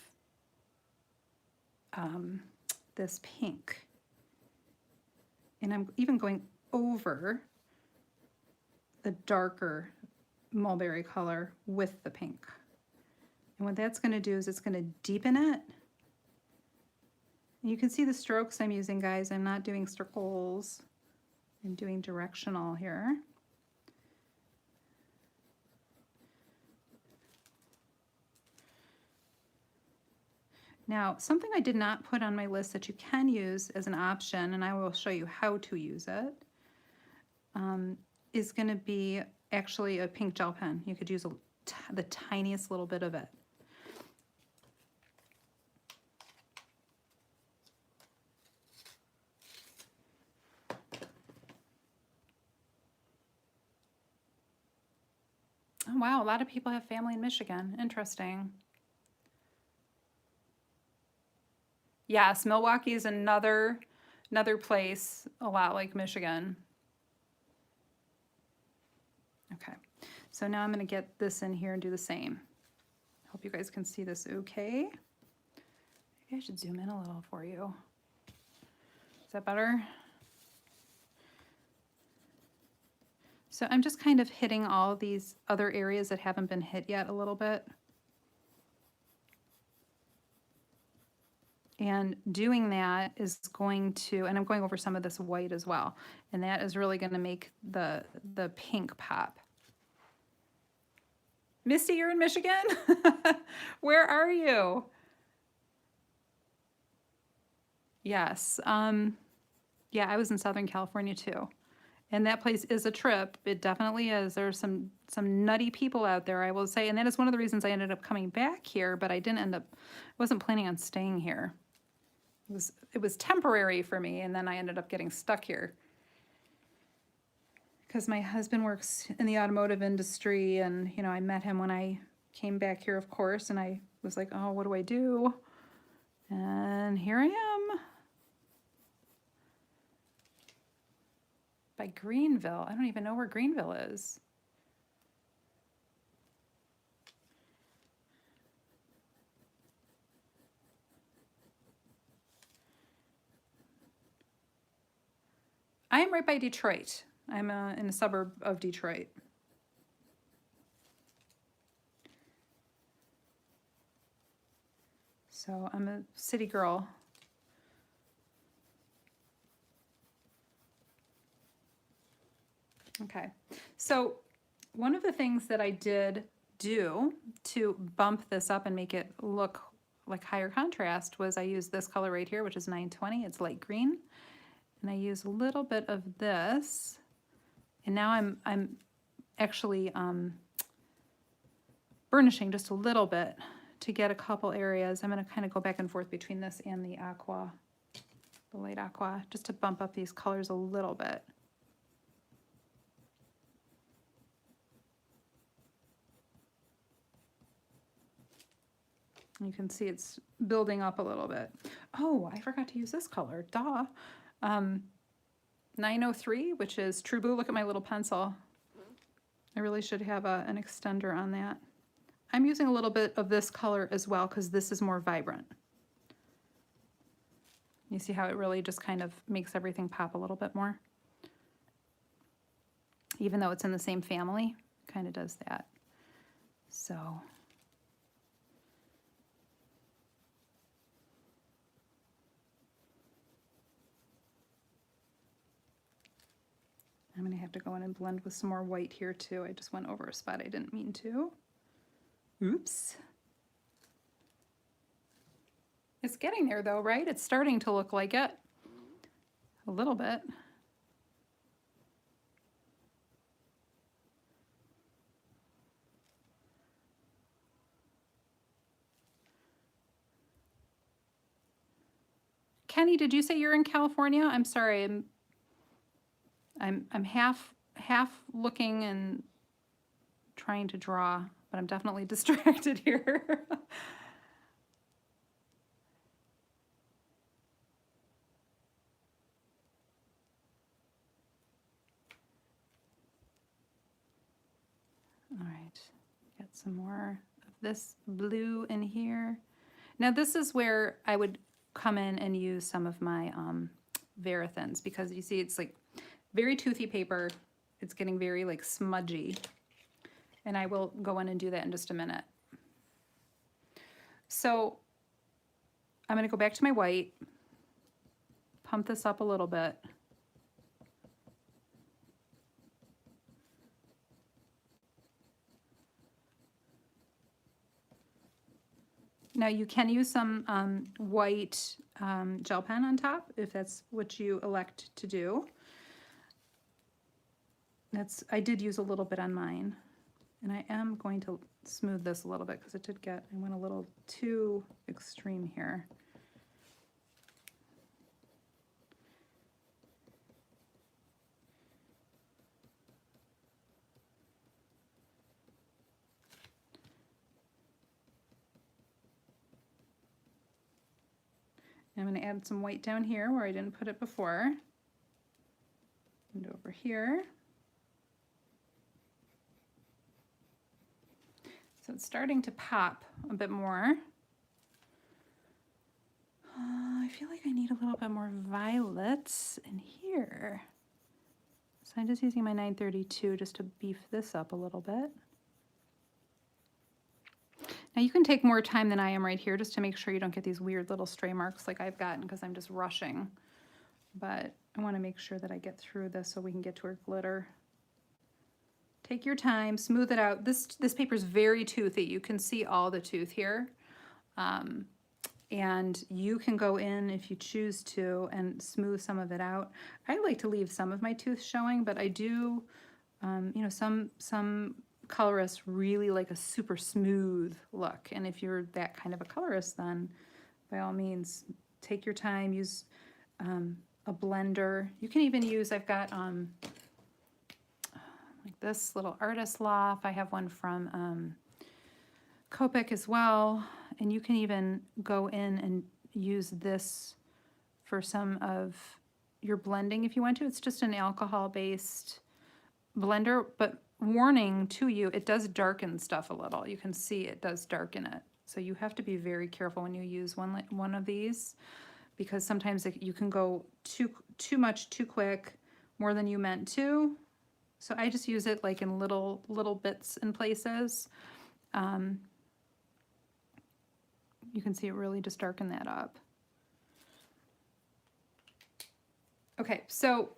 A: this pink. And I'm even going over the darker mulberry color with the pink. And what that's going to do is it's going to deepen it. And you can see the strokes I'm using, guys. I'm not doing circles. I'm doing directional here. Now, something I did not put on my list that you can use as an option, and I will show you how to use it, is going to be actually a pink gel pen. You could use the tiniest little bit of it. Oh wow, a lot of people have family in Michigan. Interesting. Yes, Milwaukee is another place a lot like Michigan. Okay, so now I'm going to get this in here and do the same. Hope you guys can see this okay. Maybe I should zoom in a little for you. Is that better? So I'm just kind of hitting all these other areas that haven't been hit yet a little bit. And doing that is going to, and I'm going over some of this white as well, and that is really going to make the pink pop. Misty, you're in Michigan? Where are you? Yes. Yeah, I was in Southern California too. And that place is a trip. It definitely is. There's some nutty people out there, I will say. And that is one of the reasons I ended up coming back here, but I didn't end up, wasn't planning on staying here. It was temporary for me, and then I ended up getting stuck here. Because my husband works in the automotive industry, and, you know, I met him when I came back here, of course, and I was like, oh, what do I do? And here I am. By Greenville. I don't even know where Greenville is. I am right by Detroit. I'm in a suburb of Detroit. So I'm a city girl. Okay, so one of the things that I did do to bump this up and make it look like higher contrast was I used this color right here, which is 920. It's light green. And I use a little bit of this. And now I'm actually burnishing just a little bit to get a couple areas. I'm going to kind of go back and forth between this and the aqua, the light aqua, just to bump up these colors a little bit. You can see it's building up a little bit. Oh, I forgot to use this color, duh. 903, which is True Blue. Look at my little pencil. I really should have an extender on that. I'm using a little bit of this color as well because this is more vibrant. You see how it really just kind of makes everything pop a little bit more? Even though it's in the same family, it kind of does that. So I'm going to have to go in and blend with some more white here too. I just went over a spot I didn't mean to. Oops. It's getting there though, right? It's starting to look like it. A little bit. Kenny, did you say you're in California? I'm sorry. I'm half looking and trying to draw, but I'm definitely distracted here. All right, got some more of this blue in here. Now this is where I would come in and use some of my Verithins, because you see it's like very toothy paper. It's getting very like smudgy. And I will go in and do that in just a minute. So I'm going to go back to my white, pump this up a little bit. Now you can use some white gel pen on top if that's what you elect to do. I did use a little bit on mine, and I am going to smooth this a little bit because I went a little too extreme here. I'm going to add some white down here where I didn't put it before. And over here. So it's starting to pop a bit more. I feel like I need a little bit more violets in here. So I'm just using my 932 just to beef this up a little bit. Now you can take more time than I am right here just to make sure you don't get these weird little stray marks like I've gotten because I'm just rushing. But I want to make sure that I get through this so we can get to our glitter. Take your time, smooth it out. This paper is very toothy. You can see all the tooth here. And you can go in if you choose to and smooth some of it out. I like to leave some of my tooth showing, but I do, you know, some colorists really like a super smooth look. And if you're that kind of a colorist, then by all means, take your time, use a blender. You can even use, I've got like this little artist loft. I have one from Copic as well. And you can even go in and use this for some of your blending if you want to. It's just an alcohol-based blender, but warning to you, it does darken stuff a little. You can see it does darken it. So you have to be very careful when you use one of these because sometimes you can go too much too quick, more than you meant to. So I just use it like in little bits and places. You can see it really just darken that up. Okay, so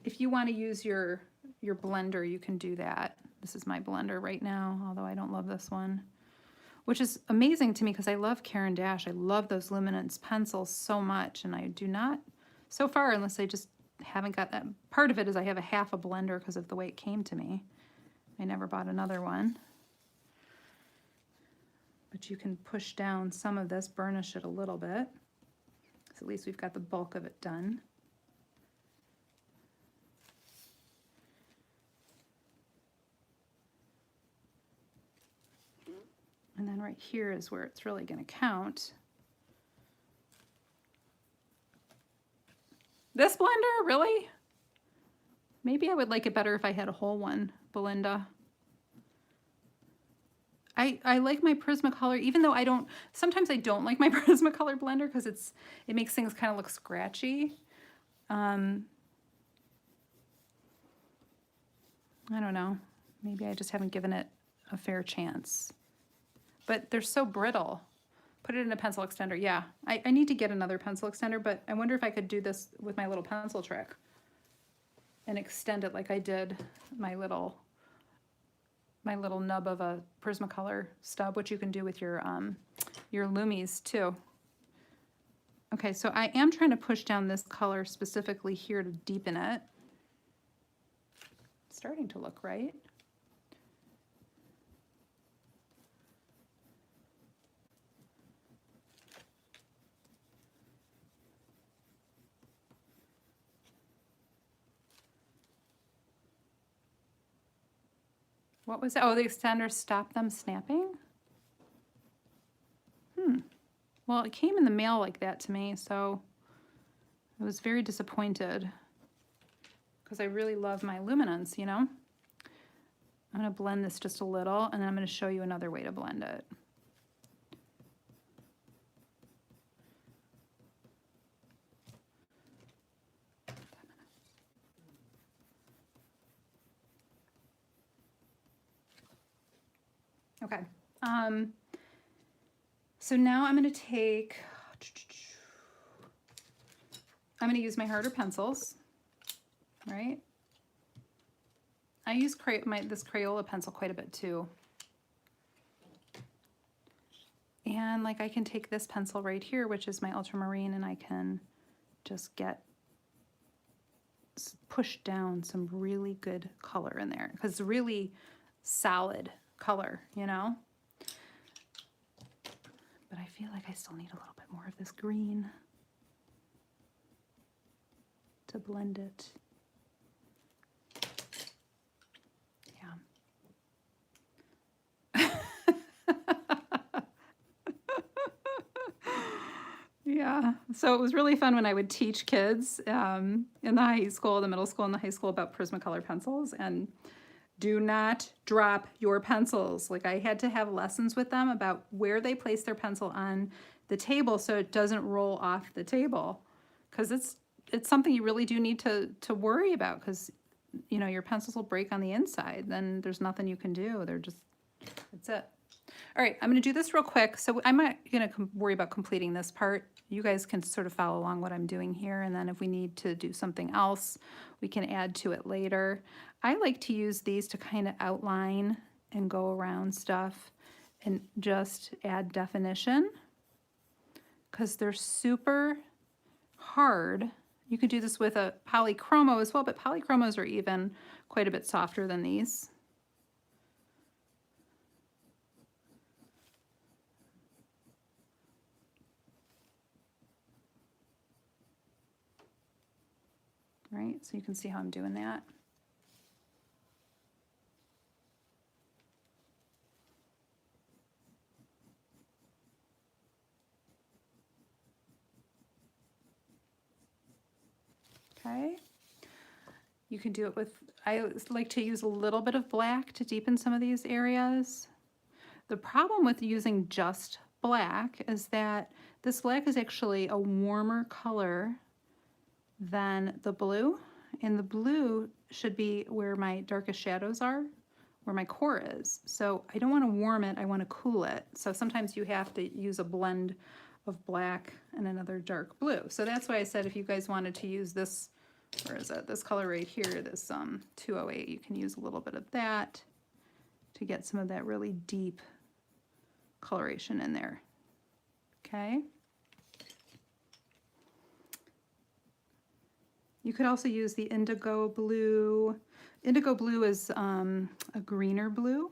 A: if you want to use your blender, you can do that. This is my blender right now, although I don't love this one, which is amazing to me because I love Caran d'Ache. I love those luminance pencils so much, and I do not, so far, unless I just haven't got that. Part of it is I have a half a blender because of the way it came to me. I never bought another one. But you can push down some of this, burnish it a little bit. So at least we've got the bulk of it done. And then right here is where it's really going to count. This blender, really? Maybe I would like it better if I had a whole one, Belinda. I like my Prismacolor, even though sometimes I don't like my Prismacolor blender because it makes things kind of look scratchy. I don't know. Maybe I just haven't given it a fair chance. But they're so brittle. Put it in a pencil extender. Yeah, I need to get another pencil extender, but I wonder if I could do this with my little pencil trick and extend it like I did my little nub of a Prismacolor stub, which you can do with your Lumis too. Okay, so I am trying to push down this color specifically here to deepen it. It's starting to look right. What was that? Oh, the extender stopped them snapping? Well, it came in the mail like that to me, so I was very disappointed because I really love my luminance, you know? I'm going to blend this just a little, and then I'm going to show you another way to blend it. Okay. So now I'm going to use my harder pencils, right? I use this Crayola pencil quite a bit too. And like I can take this pencil right here, which is my Ultramarine, and I can just push down some really good color in there because it's really solid color, you know? But I feel like I still need a little bit more of this green to blend it. Yeah. Yeah. So it was really fun when I would teach kids in the high school, the middle school, and the high school about Prismacolor pencils. And do not drop your pencils. Like I had to have lessons with them about where they place their pencil on the table so it doesn't roll off the table. Because it's something you really do need to worry about, because you know your pencils will break on the inside. Then there's nothing you can do. That's it. All right, I'm going to do this real quick. So I'm not going to worry about completing this part. You guys can sort of follow along what I'm doing here, and then if we need to do something else, we can add to it later. I like to use these to kind of outline and go around stuff and just add definition, because they're super hard. You could do this with a Polychromo as well, but Polychromos are even quite a bit softer than these. Right, so you can see how I'm doing that. Okay, you can do it with, I like to use a little bit of black to deepen some of these areas. The problem with using just black is that this black is actually a warmer color than the blue, and the blue should be where my darkest shadows are, where my core is. So I don't want to warm it, I want to cool it. So sometimes you have to use a blend of black and another dark blue. So that's why I said if you guys wanted to use this, where is it, this color right here, this 208, you can use a little bit of that to get some of that really deep coloration in there. Okay. You could also use the indigo blue. Indigo blue is a greener blue.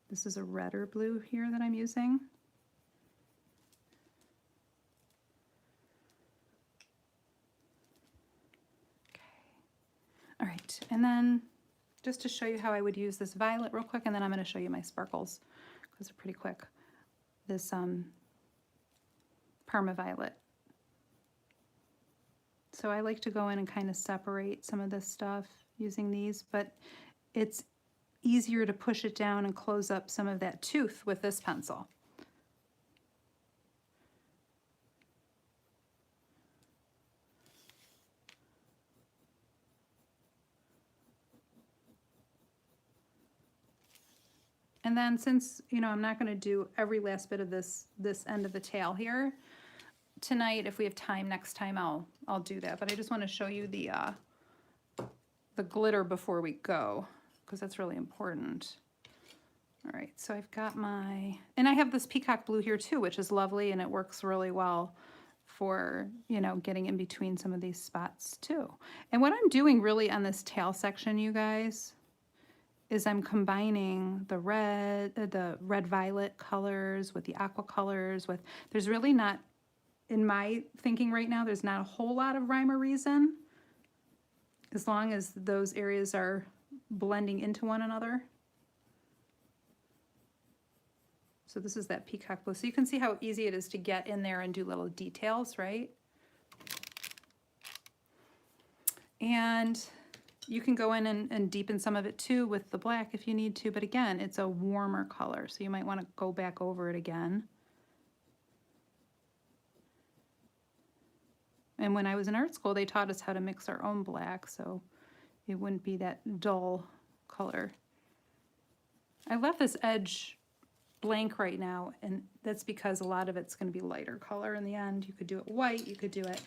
A: This is a redder blue here that I'm using. Okay. All right, and then just to show you how I would use this violet real quick, and then I'm going to show you my sparkles because they're pretty quick. This Parma Violet. So I like to go in and kind of separate some of this stuff using these, but it's easier to push it down and close up some of that tooth with this pencil. And then since, you know, I'm not going to do every last bit of this end of the tail here tonight, if we have time next time I'll do that, but I just want to show you the glitter before we go, because that's really important. All right, so I've got my, and I have this Peacock Blue here too, which is lovely, and it works really well for, you know, getting in between some of these spots too. And what I'm doing really on this tail section, you guys, is I'm combining the red violet colors with the aqua colors with, there's really not, in my thinking right now, there's not a whole lot of rhyme or reason, as long as those areas are blending into one another. So this is that Peacock Blue. So you can see how easy it is to get in there and do little details, right? And you can go in and deepen some of it too with the black if you need to, but again, it's a warmer color, so you might want to go back over it again. And when I was in art school, they taught us how to mix our own black, so it wouldn't be that dull color. I left this edge blank right now, and that's because a lot of it's going to be lighter color in the end. You could do it white, you could do it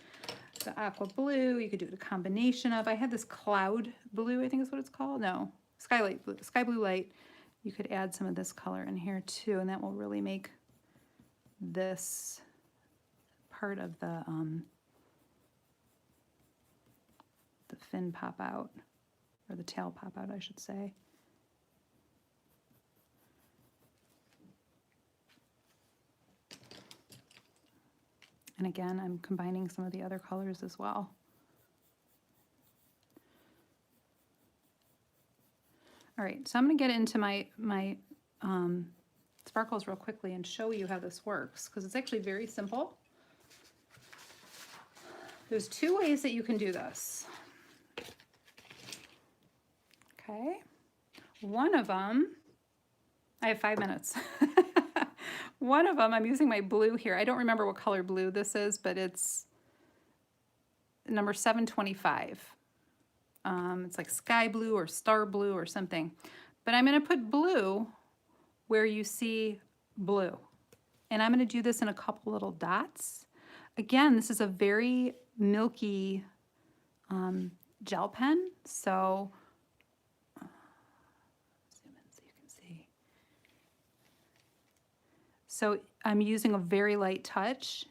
A: the aqua blue, you could do it a combination of, I had this cloud blue, I think is what it's called. No, skylight blue, sky blue light. You could add some of this color in here too, and that will really make this part of the fin pop out, or the tail pop out, I should say. And again, I'm combining some of the other colors as well. All right, so I'm going to get into my sparkles real quickly and show you how this works, because it's actually very simple. There's two ways that you can do this. Okay. One of them, I have 5 minutes. One of them, I'm using my blue here. I don't remember what color blue this is, but it's number 725. It's like sky blue or star blue or something. But I'm going to put blue where you see blue. And I'm going to do this in a couple little dots. Again, this is a very milky gel pen. So, zoom in so you can see. So I'm using a very light touch.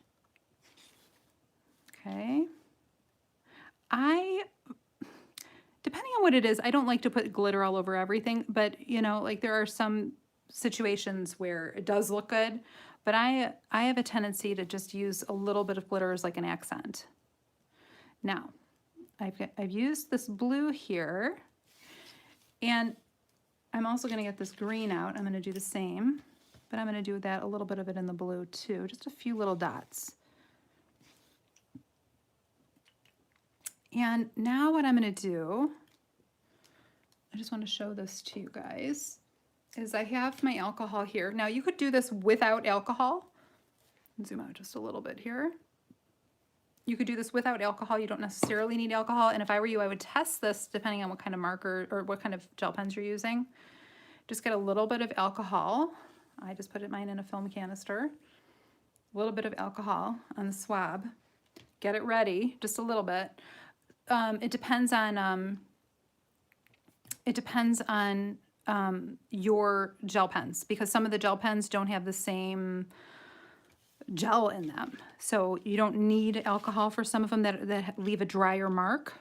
A: Okay. Depending on what it is, I don't like to put glitter all over everything, but you know, like there are some situations where it does look good, but I have a tendency to just use a little bit of glitter as like an accent. Now, I've used this blue here, and I'm also going to get this green out. I'm going to do the same, but I'm going to do that, a little bit of it in the blue too, just a few little dots. And now what I'm going to do, I just want to show this to you guys, is I have my alcohol here. Now you could do this without alcohol. Zoom out just a little bit here. You could do this without alcohol. You don't necessarily need alcohol. And if I were you, I would test this depending on what kind of marker or what kind of gel pens you're using. Just get a little bit of alcohol. I just put mine in a film canister. A little bit of alcohol on the swab. Get it ready, just a little bit. It depends on your gel pens, because some of the gel pens don't have the same gel in them. So you don't need alcohol for some of them that leave a drier mark.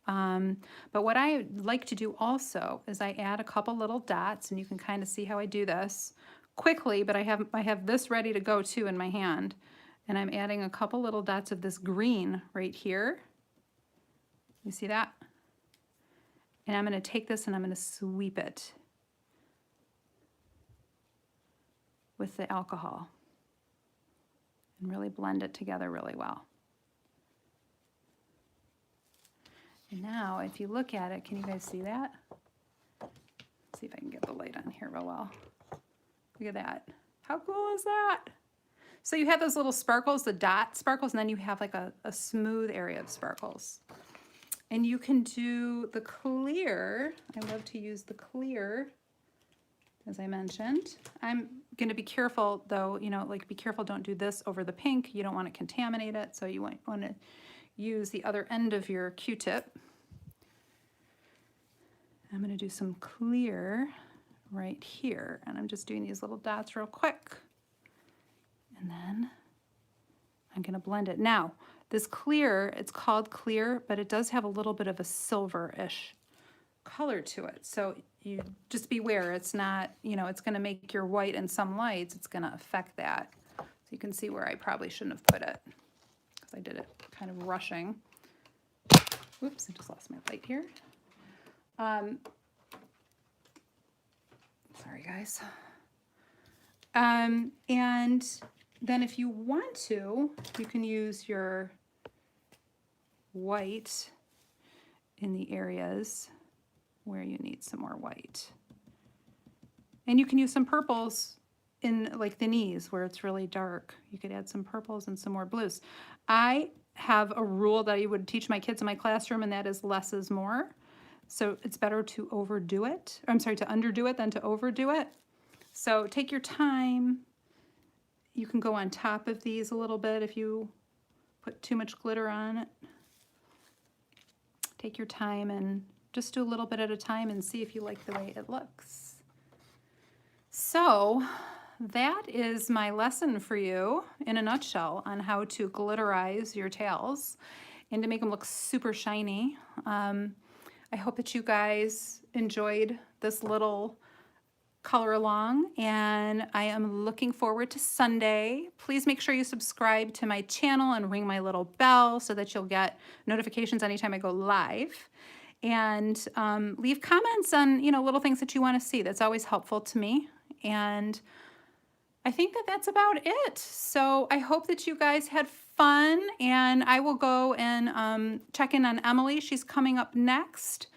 A: But what I like to do also is I add a couple little dots, and you can kind of see how I do this quickly, but I have this ready to go too in my hand. And I'm adding a couple little dots of this green right here. You see that? And I'm going to take this and I'm going to sweep it with the alcohol and really blend it together really well. And now, if you look at it, can you guys see that? Let's see if I can get the light on here real well. Look at that. How cool is that? So you have those little sparkles, the dot sparkles, and then you have like a smooth area of sparkles. And you can do the clear. I love to use the clear, as I mentioned. I'm going to be careful though, you know, like be careful, don't do this over the pink. You don't want to contaminate it. So you want to use the other end of your Q-tip. I'm going to do some clear right here. And I'm just doing these little dots real quick. And then I'm going to blend it. Now, this clear, it's called clear, but it does have a little bit of a silver-ish color to it. So you just beware. It's not, you know, it's going to make your white in some lights. It's going to affect that. So you can see where I probably shouldn't have put it because I did it kind of rushing. Whoops, I just lost my light here. Sorry, guys. And then if you want to, you can use your white in the areas where you need some more white. And you can use some purples in like the knees where it's really dark. You could add some purples and some more blues. I have a rule that I would teach my kids in my classroom, and that is less is more. So it's better to overdo it. I'm sorry, to underdo it than to overdo it. So take your time. You can go on top of these a little bit if you put too much glitter on it. Take your time and just do a little bit at a time and see if you like the way it looks. So that is my lesson for you in a nutshell on how to glitterize your tails and to make them look super shiny. I hope that you guys enjoyed this little color along, and I am looking forward to Sunday. Please make sure you subscribe to my channel and ring my little bell so that you'll get notifications anytime I go live. And leave comments on, you know, little things that you want to see. That's always helpful to me. And I think that that's about it. So I hope that you guys had fun, and I will go and check in on Emily. She's coming up next.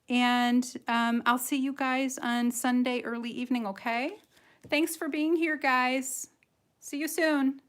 A: And I'll see you guys on Sunday early evening, okay? Thanks for being here, guys. See you soon.